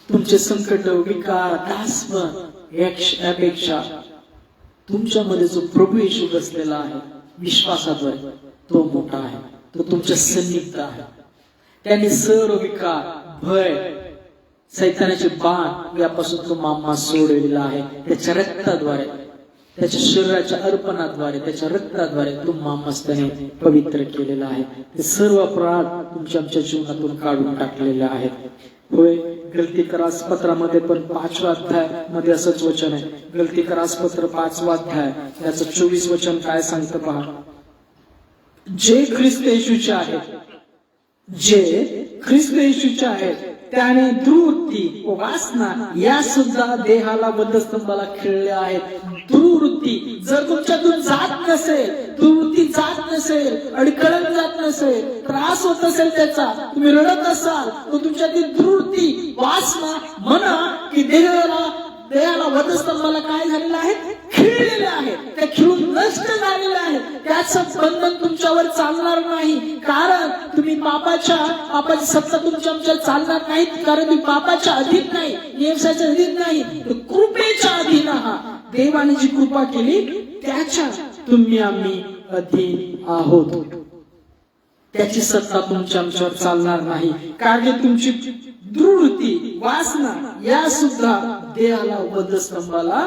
तुमचे संकट, विकार, दासपण यापेक्षा तुमच्यामध्ये जो प्रभू येशू बसलेला आहे विश्वासाद्वारे तो मोठा आहे, तो तुमच्या सन्निध आहे. त्याने सर्व विकार, भय, सैतानाचे बाण यापासून तो मामा सोडलेला आहे. त्याच्या रक्ताद्वारे, त्याच्या शरीराच्या अर्पणाद्वारे, त्याच्या रक्ताद्वारे तो मामास त्याने पवित्र केलेला आहे. ते सर्व अपराध तुमच्या आमच्या जीवनातून काढून टाकलेले आहेत. होय, गलतीकरास पत्रामध्ये पण 5व्या अध्याय मध्ये असंच वचन आहे. गलतीकरास पत्र 5वा अध्याय याचं 24 वचन काय सांगतं पहा. जे ख्रिस्त येशूचे आहेत, जे ख्रिस्त येशूचे आहेत, त्याने दुर्वृत्ती व वासना या सुद्धा देहाला वधस्तंभाला खिळल्या आहेत. दुर्वृत्ती जर तुमच्यातून जात नसेल, दुर्वृत्ती जात नसेल, अडकळत जात नसेल, त्रास होत असेल त्याचा, तुम्ही रडत असाल, तो तुमच्यातील दुर्वृत्ती, वासना म्हणा की देहाला वधस्तंभाला काय झालेलं आहे? खिळलेले आहे. त्या खिळून नष्ट झालेले आहे. त्याचं बंधन तुमच्यावर चालणार नाही, कारण तुम्ही पापाची सत्ता तुमच्या आमच्या चालणार नाहीत, कारण तुम्ही पापाच्या अधीन नाही, नियमाच्या अधीन नाही, कृपेच्या अधीन आहात. देवाने जी कृपा केली त्याच्या तुम्ही आम्ही अधीन आहोत. त्याची सत्ता तुमच्या आमच्यावर चालणार नाही, कारण तुमची दुर्वृत्ती, वासना या सुद्धा देहाला वधस्तंभाला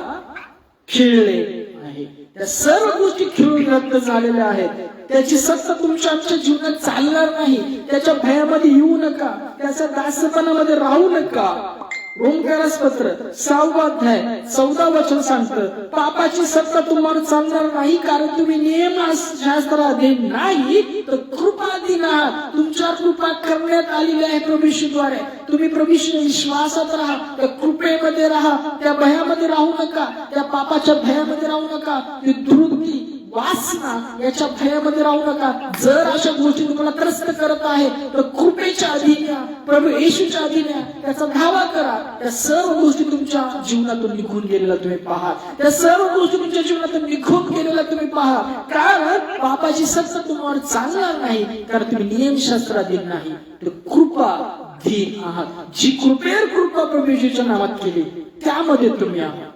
खिळले आहे. त्या सर्व गोष्टी खिळून रद्द झालेल्या आहेत. त्याची सत्ता तुमच्या आमच्या जीवनात चालणार नाही. त्याच्या भयामध्ये येऊ नका, त्याच्या दासपणामध्ये राहू नका. रोमकरास पत्र 6 अध्याय 14 वचन सांगतं, पापाची सत्ता तुम्हाला चालणार नाही, कारण तुम्ही नियमशास्त्राधीन नाही तर कृपाधीन आहात. तुमच्यावर कृपा करण्यात आलेली आहे प्रभू येशूद्वारे. तुम्ही प्रभू येशू विश्वासात राहा, त्या कृपेमध्ये राहा, त्या भयामध्ये राहू नका, त्या पापाच्या भयामध्ये राहू नका, ती दुर्वृत्ती, वासना याच्या भयामध्ये राहू नका. जर अशा गोष्टी तुम्हाला त्रस्त करत आहे तर कृपेच्या अधीन या, प्रभू येशूच्या अधीन या, त्याचा धावा करा. त्या सर्व गोष्टी तुमच्या जीवनातून निघून गेलेल्या तुम्ही पहा. त्या सर्व गोष्टी तुमच्या जीवनातून निघून गेलेल्या तुम्ही पहा. कारण पापाची सत्ता तुम्हाला चालणार नाही, कारण तुम्ही नियमशास्त्राधीन नाही तर कृपाधीन आहात. जी कृपेवर कृपा प्रभू येशूच्या नावात केली त्यामध्ये तुम्ही आहात.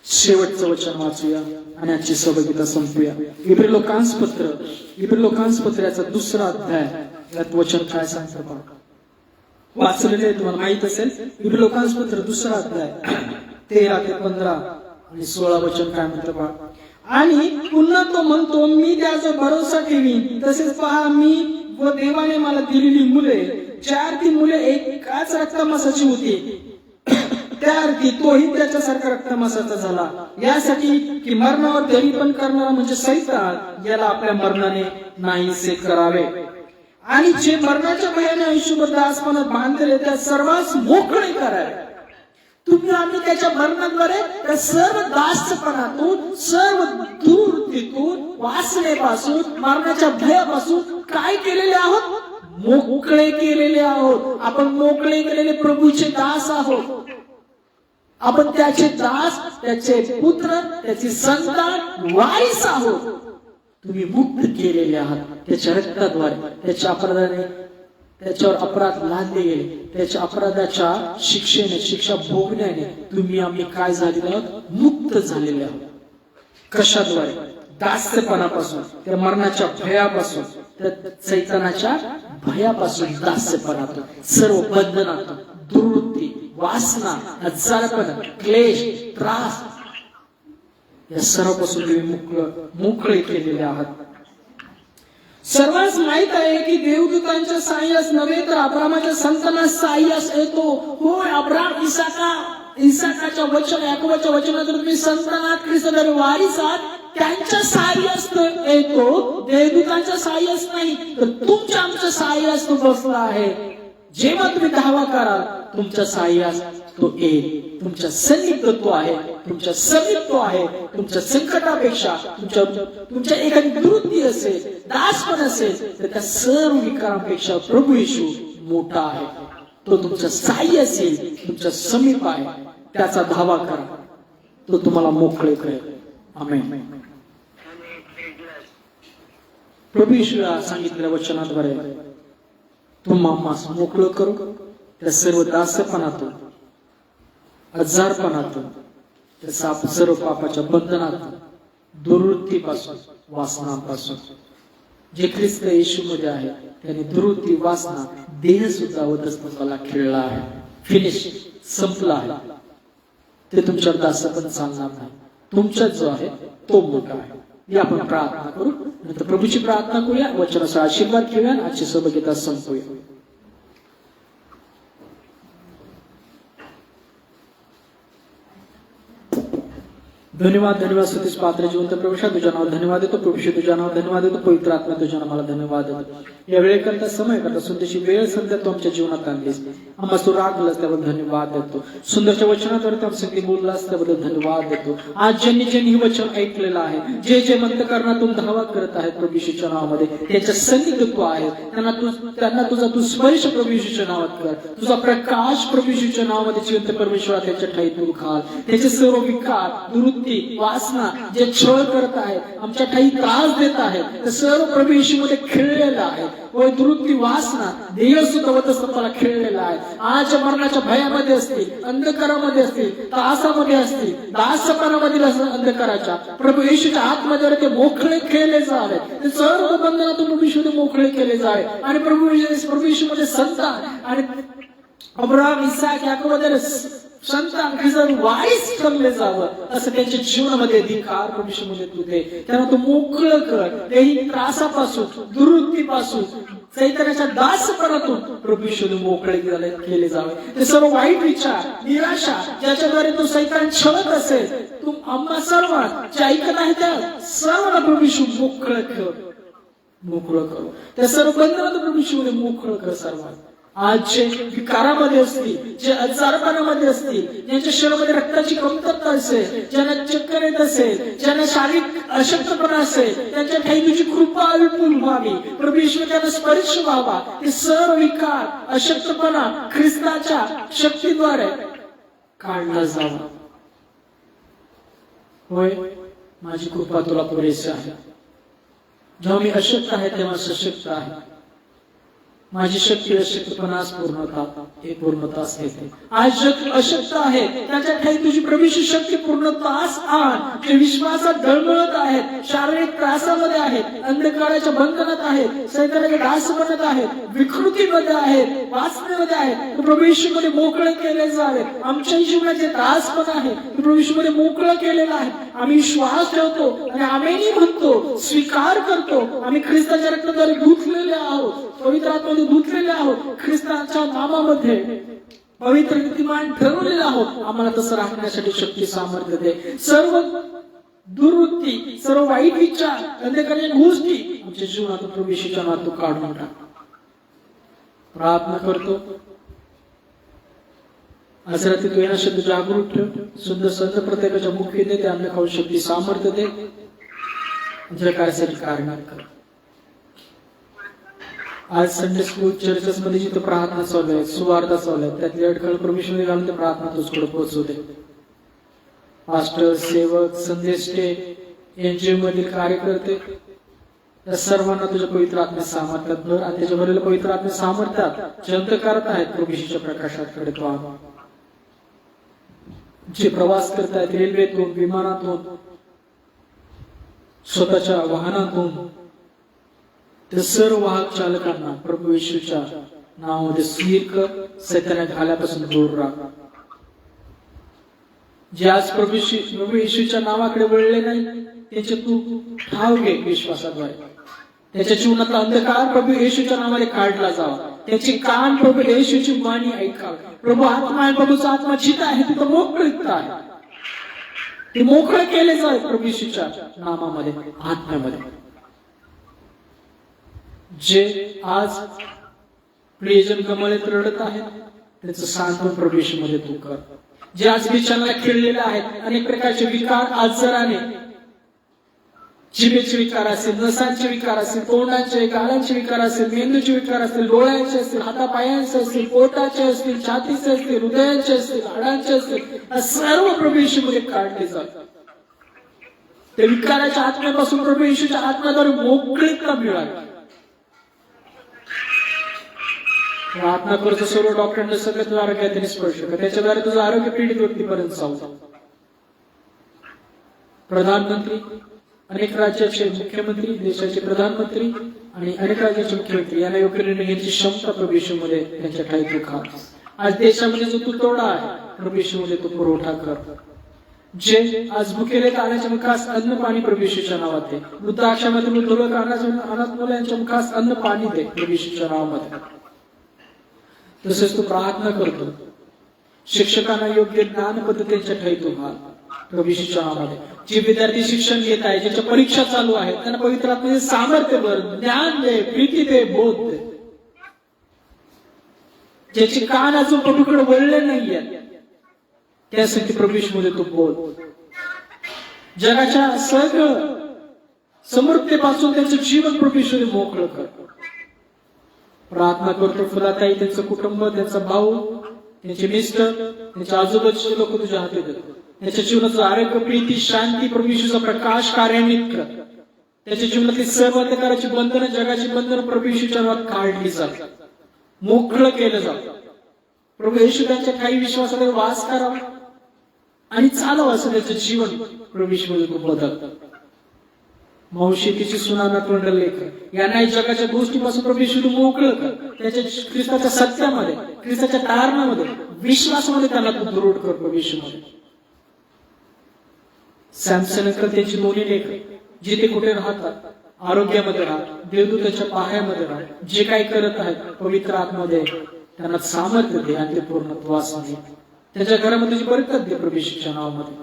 शेवटचं वचन वाचूया आणि आजची सहभागिता संपूया. इब्री लोकांस पत्र याचा 2 अध्याय, यात वचन काय सांगतं पहा. वाचलेले तुम्हाला माहित असेल. इब्री लोकांस पत्र 2 अध्याय 13 ते 15 आणि 16 वचन काय म्हणतं पहा. आणि पुन्हा तो म्हणतो, मी त्याचा भरोसा ठेवीन. तसेच पहा, मी व देवाने मला दिलेली मुले, 4 ती मुले एकाच रक्तमासाची होती, त्या अर्थी तोही त्याच्यासारखा रक्तमासाचा झाला, यासाठी की मरणावर दरीपण करणारा म्हणजे सैतान याला आपल्या मरणाने नाहीसे करावे आणि जे मरणाच्या भयाने आयुष्यभर दासपणात बांधलेले त्या सर्वांस मोकळे करावे. तुम्ही आम्ही त्याच्या मरणाद्वारे त्या सर्व दासपणातून, सर्व दुर्वृत्तीतून, वासनेपासून, मरणाच्या भयापासून काय केलेले आहोत? मोकळे केलेले आहोत. आपण मोकळे केलेले प्रभूचे दास आहोत. आपण त्याचे दास, त्याचे पुत्र, त्याची संतान, वारीस आहोत. तुम्ही मुक्त केलेले आहात त्याच्या रक्ताद्वारे. त्याच्या अपराधाने त्याच्यावर अपराध लादले गेले, त्याच्या अपराधाच्या शिक्षेने, शिक्षा भोगण्याने तुम्ही आम्ही काय झालेले आहोत? मुक्त झालेले आहोत. कशाद्वारे? दास्यपणापासून, त्या मरणाच्या भयापासून, त्या सैतानाच्या भयापासून, दास्यपणातून, सर्व बंधनातून, दुर्वृत्ती, वासना, आजारपण, क्लेश, त्रास या सर्वांपासून तुम्ही मोकळे केलेले आहात. सर्वांस माहित आहे की देवदूतांच्या साह्यास नव्हे तर अब्रामाच्या संतानास साह्यास येतो. होय, अब्राम इसाकाच्या वचन, याकोबाच्या वचनातून तुम्ही संतानात ख्रिस्ताद्वारे वारीस आहात. त्यांच्या साह्यास येतो, देवदूतांच्या साह्यास नाही तर तुमच्या आमच्या साह्यास तो बसला आहे. जेव्हा तुम्ही धावा कराल तुमच्या साह्यास तो येईल. तुमच्या सन्निध तो आहे, तुमच्या समीप तो आहे. तुमच्या संकटापेक्षा, तुमच्या एखादी दुर्वृत्ती असेल, दासपण असेल, तर त्या सर्व विकारांपेक्षा प्रभू येशू मोठा आहे. तो तुमच्या साह्य असेल, तुमच्या समीप आहे. त्याचा धावा करा, तो तुम्हाला मोकळे करेल. आमेन. प्रभू येशूला सांगितलेल्या वचनाद्वारे तुम्हाला मोकळं करू. त्या सर्व दासपणातून, आजारपणातून, त्या सर्व पापाच्या बंधनातून, दुर्वृत्तीपासून, वासनांपासून, जे ख्रिस्त येशूमध्ये आहे त्याने दुर्वृत्ती, वासना, देह सुद्धा वधस्तंभाला खिळला आहे. फिनिश, संपला आहे. ते तुमच्या दासपण चालणार नाही. तुमच्यात जो आहे तो मोठा आहे. या आपण प्रार्थना करू, नंतर प्रभूची प्रार्थना करूया, वचनाचा आशीर्वाद घेऊया, आजची सहभागिता संपूया. धन्यवाद, धन्यवाद. स्तुतीस पात्र जिवंत प्रभूषा तुझ्या नाव धन्यवाद देतो. प्रभूशी तुझ्या नाव धन्यवाद देतो. पवित्र आत्मा तुझ्या नावाला धन्यवाद देतो. या वेळेकरता, समय करता, सुंदरची वेळ सध्या तू आमच्या जीवनात आणलीस. आम्हाला तू राखलास त्याबद्दल धन्यवाद देतो. सुंदरच्या वचनाद्वारे तू आमच्यासाठी बोललास त्याबद्दल धन्यवाद देतो. आज ज्यांनी ही वचन ऐकलेलं आहे, जे जे मंतकरणातून धावा करत आहेत प्रभू येशूच्या नावामध्ये, त्याच्या सन्निधित्व आहे. त्यांना तुझा तू स्पर्श प्रभू येशूच्या नावात कर. तुझा प्रकाश प्रभू येशूच्या नावामध्ये जिवंत परमेश्वरा त्याच्या ठाई तू घाल. त्याचे सर्व विकार, दुरुत्ती, दुर्वृत्ती वासना जे छळ करत आहेत, आमच्या ठाई त्रास देत आहेत, ते सर्व प्रभू येशूमध्ये खेळलेलं आहे. व दुर्वृत्ती वासना देह सुद्धा वधस्तंभाला खेळलेला आहे. आज मरणाच्या भयामध्ये असतील, अंधकारामध्ये असतील, त्रासामध्ये असतील, दासपणामधील अंधकाराच्या प्रभू येशूच्या आतमध्ये ते मोकळे केले जावे. ते सर्व बंधनातून प्रभू येशूमध्ये मोकळे केले जावे आणि प्रभू येशूमध्ये संतान आणि अब्राहम, इसाक, याकूब वगैरे संतान ख्रिस्तान वारीस ठरले जावं, असं त्यांच्या जीवनामध्ये अधिकार प्रभू येशूमध्ये तू दे. त्यांना तू मोकळं कर तेही त्रासापासून, दुर्वृत्तीपासून, सैतानाच्या दासपणातून प्रभू येशूने मोकळे केले जावे. ते सर्व वाईट विचार, निराशा ज्याच्याद्वारे तू सैतान छळत असेल, तू आम्हा सर्वात जे ऐकत आहे त्या सर्वांना प्रभू येशू मोकळं कर, मोकळं कर. त्या सर्व बंधनात प्रभू येशूने मोकळं कर. सर्वात आज जे विकारामध्ये असतील, जे आजारपणामध्ये असतील, ज्यांच्या शरीरामध्ये रक्ताची कमतरता असेल, ज्यांना चक्कर येत असेल, ज्यांना शारीरिक अशक्तपणा असेल, त्यांच्या ठाई तुझी कृपा विपुल व्हावी. प्रभू येशू त्यांना स्पर्श व्हावा. ते सर्व विकार, अशक्तपणा ख्रिस्ताच्या शक्तीद्वारे काढला जावा. होय, माझी कृपा तुला पुरेशी आहे. जेव्हा मी अशक्त आहे तेव्हा सशक्त आहे. माझी शक्ती अशक्तपणास पूर्णतास येते. आज जग अशक्त आहे, त्याच्या ठाई तुझी प्रभूची शक्ती पूर्णतास आण. ते विश्वासात डळमळत आहेत, शारीरिक त्रासामध्ये आहेत, अंधकाराच्या बंधनात आहेत, सैतानाच्या दासपणात आहेत, विकृतीमध्ये आहेत, वासनेमध्ये आहेत, प्रभू येशूमध्ये मोकळे केले जावे. आमच्या जीवनात जे त्रासपण आहे ते प्रभू येशूमध्ये मोकळं केलेलं आहे. आम्ही विश्वास ठेवतो आणि आमेनी म्हणतो, स्वीकार करतो. आम्ही ख्रिस्ताच्या रक्ताद्वारे धुतलेले आहोत, पवित्र आत्म्याने धुतलेले आहोत, ख्रिस्ताच्या नामामध्ये पवित्र नीतिमान ठरवलेले आहोत. आम्हाला तसं राहण्यासाठी शक्ती सामर्थ्य दे. सर्व दुर्वृत्ती, सर्व वाईट विचार, अंधकाराच्या गोष्टी आमच्या जीवनातून प्रभू येशूच्या नावातून काढून टाक. प्रार्थना करतो. आज रात्री तू येणार शब्द जागृत ठेव. सुंदर संत प्रत्येकाच्या मुख्य दे. ते अन्न खाऊ शक्ती सामर्थ्य दे. जगासाठी कारण कर. आज संडे स्कूल चर्चेस मध्ये जिथे प्रार्थना चालू आहे, सुवार्ता चालू आहे, त्यातली अडखळ परमेश्वर घालून ते प्रार्थना तुझ्याकडे पोहोचू दे. पास्टर, सेवक, संदेष्टे, एनजीओ मधील कार्यकर्ते या सर्वांना तुझ्या पवित्र आत्म्या सामर्थ्यात भर. आणि त्याच्या भरलेल्या पवित्र आत्म्या सामर्थ्यात जे अंधकारात आहेत प्रभूच्या प्रकाशाकडे तो आण. जे प्रवास करतायत रेल्वेतून, विमानातून, स्वतःच्या वाहनातून, त्या सर्व वाहक चालकांना प्रभू येशूच्या नावामध्ये स्थिर कर. सैताना घाल्यापासून दूर राहा. जे आज प्रभू येशूच्या नावाकडे वळले नाही त्याचे तू ठाव घे विश्वासाद्वारे. त्याच्या जीवनातला अंधकार प्रभू येशूच्या नावाने काढला जावा. त्याची कान प्रभू येशूची वाणी ऐकावी. प्रभू आत्मा आहे, प्रभूचा आत्मा जिथं आहे तिथं मोकळीकता आहे. ते मोकळे केले जावे प्रभू येशूच्या नामामध्ये, आत्म्यामध्ये. जे आज प्रियजन गमाळीत रडत आहेत त्याचं सांत्वन प्रभू येशूमध्ये तू कर. जे आज बिछाण्याला खिळलेले आहेत, अनेक प्रकारचे विकार आजाराने, जिभेचे विकार असतील, नसांचे विकार असतील, तोंडाचे, गालांचे विकार असतील, मेंदूचे विकार असतील, डोळ्यांचे असतील, हातापायांचे असतील, पोटाचे असतील, छातीचे असतील, हृदयाचे असतील, हाडांचे असतील, सर्व प्रभू येशूमध्ये काढले जातात. त्या विकाराच्या आत्म्यापासून प्रभू येशूच्या आत्म्याद्वारे मोकळीकता मिळाली. प्रार्थना करतो सर्व डॉक्टरांना सगळं तुझ्या आरोग्याने स्पर्श कर. त्याच्याद्वारे तुझं आरोग्य पीडित व्यक्तीपर्यंत जाऊ. प्रधानमंत्री, अनेक राज्याचे मुख्यमंत्री, देशाचे प्रधानमंत्री आणि अनेक राज्याचे मुख्यमंत्री यांना योग्य निर्णय घेण्याची क्षमता प्रभू येशूमध्ये त्यांच्या ठाई तू खा. आज देशामध्ये जो तू तोडा आहे प्रभू येशूमध्ये तू पुरवठा कर. जे आज भुकेले कानाच्या मुखास अन्न पाणी प्रभू येशूच्या नावात दे. वृद्धाश्रमातील मृत अनाथ मुलांच्या मुखास अन्न पाणी दे प्रभू येशूच्या नावामध्ये. तसेच तू प्रार्थना करतो शिक्षकांना योग्य ज्ञान पद्धतीच्या ठाई तू घाल प्रभू येशूच्या नावामध्ये. जे विद्यार्थी शिक्षण घेत आहेत, ज्याच्या परीक्षा चालू आहेत, त्यांना पवित्र आत्म्याचे सामर्थ्य भर, ज्ञान दे, प्रीती दे, बोध दे. ज्याचे कान अजून प्रभूकडे वळले नाहीये त्यासाठी प्रभू येशूमध्ये तू बोल. जगाच्या सगळं समृद्धीपासून त्यांचं जीवन प्रभू येशूने मोकळं कर. प्रार्थना करतो फुलाताई, त्यांचं कुटुंब, त्यांचा भाऊ, त्यांचे मिस्टर, त्यांच्या आजूबाजूचे लोक तुझ्या हाती देतो. त्याच्या जीवनाचं आरोग्य, प्रीती, शांती, प्रभू येशूचा प्रकाश कार्यान्वित कर. त्याच्या जीवनातली सर्व अंधकाराची बंधनं, जगाची बंधनं प्रभू येशूच्या नावात काढली जात, मोकळं केलं जात. प्रभू येशू त्यांच्या काही विश्वासामध्ये वास करावा आणि चालवा असं त्याचं जीवन प्रभू येशू बदल. मावशी तिची सुनाना तोंड लेख यांना जगाच्या गोष्टीपासून प्रभू येशू मोकळं कर. त्याच्या ख्रिस्ताच्या सत्यामध्ये, ख्रिस्ताच्या तारणामध्ये, विश्वासामध्ये त्यांना तू दृढ कर प्रभू येशूमध्ये. सॅमसन त्याची दोन्ही लेख जिथे कुठे राहतात आरोग्यामध्ये राहत, देवदूताच्या पायामध्ये राहत, जे काही करत आहेत पवित्र आत्म्यामध्ये त्यांना सामर्थ्य दे आणि ते पूर्णत्वास आणे. त्याच्या घरामध्ये जी बरकत दे प्रभू येशूच्या नावामध्ये.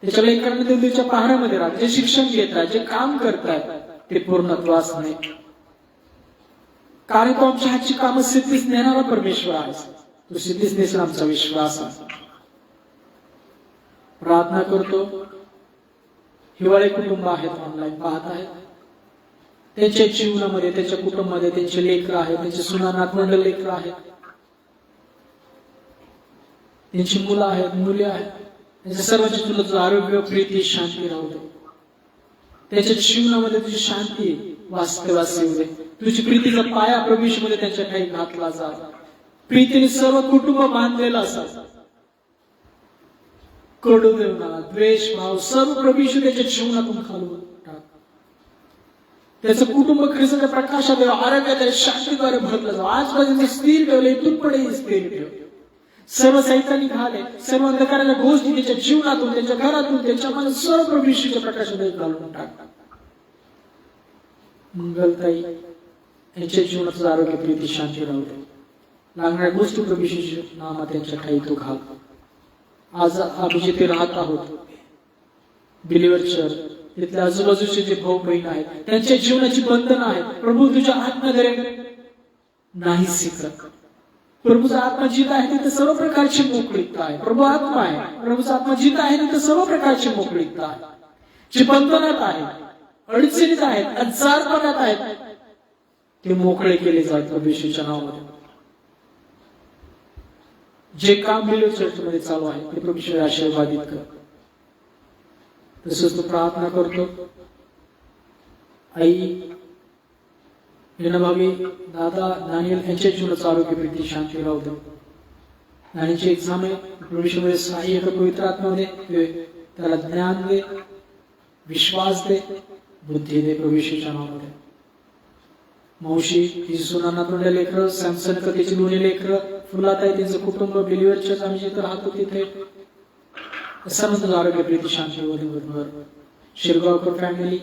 त्याच्या लेकरांना देवदूताच्या पहारामध्ये राहत, जे शिक्षण घेत आहेत, जे काम करतायत ते पूर्णत्वास आणे. कारण तो आमच्या हातची कामं सिद्धीस नेणारा परमेश्वर आहे. तो सिद्धीस नेसला आमचा विश्वास आहे. प्रार्थना करतो. हिवाळी कुटुंब आहेत, ऑनलाईन पाहत आहेत, त्यांच्या जीवनामध्ये, त्याच्या कुटुंबामध्ये त्यांचे लेकर आहेत, त्यांचे सुना नातवंड लेकर आहेत, त्यांची मुलं आहेत, मुले आहेत. त्यांच्या सर्वांच्या तुझं आरोग्य, प्रीती, शांती राहू दे. त्याच्या जीवनामध्ये तुझी शांती वास्तवास येऊ दे. तुझी प्रीतीचा पाया प्रभू येशूमध्ये त्यांच्या काही घातला जा. प्रीतीने सर्व कुटुंब बांधलेलं असतात. कडू देवना, द्वेष भाव सर्व प्रभू येशू त्याच्या जीवनातून खालून टाक. त्याचं कुटुंब ख्रिस्ताच्या प्रकाशात आरोग्यात शांतीद्वारे भरलं जावं. आजपर्यंत स्थिर ठेवले, इथून पुढे स्थिर ठेव. सर्व सैतानी घाले, सर्व अंधकाराच्या गोष्टी त्याच्या जीवनातून, त्याच्या घरातून, त्याच्या मनात सर्व प्रभू येशूच्या प्रकाशात घालून टाक. मंगलताई यांच्या जीवनाचं आरोग्य, प्रीती, शांती राहू दे. लागणाऱ्या गोष्टी प्रभू येशूच्या नामात त्यांच्या ठाई तू घाल. आज आम्ही जिथे राहत आहोत बिलीवर चर्च, तिथल्या आजूबाजूचे जे भाऊ बहीण आहेत त्यांच्या जीवनाची बंधनं आहेत प्रभू तुझ्या आत्म्याद्वारे नाही शिकत. प्रभूचा आत्मा जिथं आहे तिथे सर्व प्रकारची मोकळीकता आहे. प्रभू आत्मा आहे, प्रभूचा आत्मा जिथं आहे तिथे सर्व प्रकारची मोकळीकता आहे. जे बंधनात आहे, अडचणीत आहेत, आजारपणात आहेत, ते मोकळे केले जात प्रभू येशूच्या नावामध्ये. जे काम बिलीवर चर्च मध्ये चालू आहे ते प्रभू येशू आशीर्वादित कर. तसंच तो प्रार्थना करतो. आई भावी दादा दानियल यांच्या जीवनाचं आरोग्य, प्रीती, शांती राहू दे. दानियलची एक्झाम आहे, प्रभू येशूमध्ये सहाय्य कर. पवित्र आत्म्यामध्ये त्याला ज्ञान दे, विश्वास दे, बुद्धी दे प्रभू येशूच्या नावामध्ये. मावशी तिची सुनाना तोंड्या लेकर, सॅमसन त्याची दोन्ही लेकर, फुलाताई त्यांचं कुटुंब, बिलीवर चर्च आम्ही जिथे राहतो तिथे सर्व आरोग्य, प्रीती, शांती भर. शिरगावकर फॅमिली,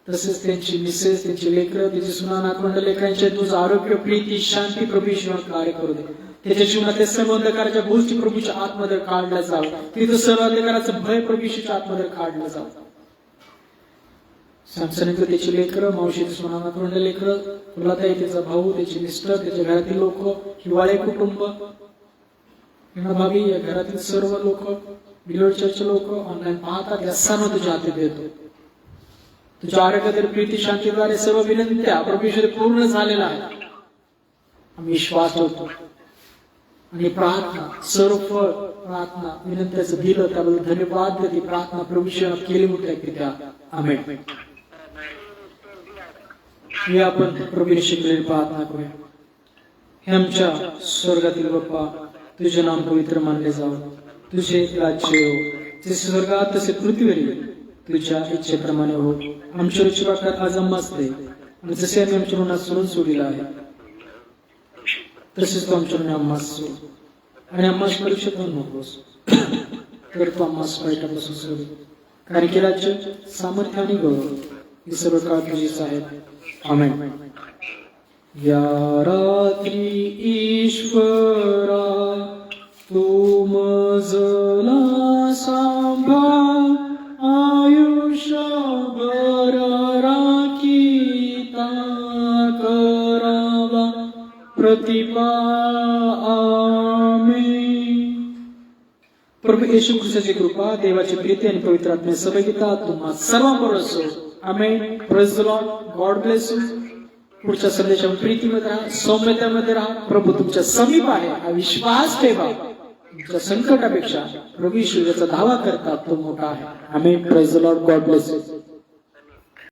तसेच त्यांची मिसेस, त्यांची लेकर, त्याची सुना नातवंड लेकरांच्या तुझं आरोग्य, प्रीती, शांती प्रभू येशूवर कार्य करू दे. त्याच्या जीवनात सर्व अंधकाराच्या गोष्टी प्रभूच्या आतमध्ये काढल्या जावं. तिथं सर्व अंधकाराचं भय प्रभू येशूच्या आतमध्ये काढलं जावं. सॅमसन त्याची लेकर, मावशीची सुना नातवंड लेकर, फुलाताई त्याचा भाऊ, त्याची मिस्टर, त्याच्या घरातील लोक, हिवाळे कुटुंब, भाभी, या घरातील सर्व लोक, बिलीवर चर्च लोक ऑनलाईन पाहतात, या सर्व तुझ्या हाती देतो. तुझ्या आरोग्यातील प्रीती, शांतीद्वारे सर्व विनंत्या प्रभू येशू पूर्ण झालेला आहे. आम्ही विश्वास ठेवतो आणि प्रार्थना, सर्व फळ प्रार्थना विनंत्याचं दिलं त्याबद्दल धन्यवाद देते. प्रार्थना प्रभू येशूने केली मोठ्या. आमेन. हे आपण प्रभूने शिकलेली प्रार्थना करूया. हे आमच्या स्वर्गातील बाप्पा, तुझे नाम पवित्र मानले जावं, तुझे राज्य हो, जसे स्वर्गात तसे पृथ्वीवर तुझ्या इच्छेप्रमाणे हो. आमच्या रुची प्रकार आज आम्हास दे, आणि जसे आम्ही आमच्या ऋणात सोडून सोडलेला आहे तसेच तो आमच्या ऋणी आम्हास सोड, आणि आम्हास परीक्षेत नकोस, तर तो आम्हास वाईटापासून सोड. कारण की राज्य, सामर्थ्य आणि गौरव हे सर्व काळ तुझीच आहेत. आमेन. या रात्री ईश्वरा तू मजला सांभाळ, आयुष्यभर राखीता करावा प्रतिपा. आमेन. प्रभू येशू ख्रिस्ताची कृपा, देवाची प्रीती आणि पवित्र आत्म्याची सहभागिता तुम्हा सर्वांबरोबर असो. Amen. Praise the Lord. God bless you. पुढच्या संदेशावर प्रीतीमध्ये राहा, सौम्यतेमध्ये राहा. प्रभू तुमच्या समीप आहे हा विश्वास ठेवा. तुमच्या संकटापेक्षा प्रभू येशू याचा धावा करतात तो मोठा आहे. Amen. Praise the Lord. God bless you.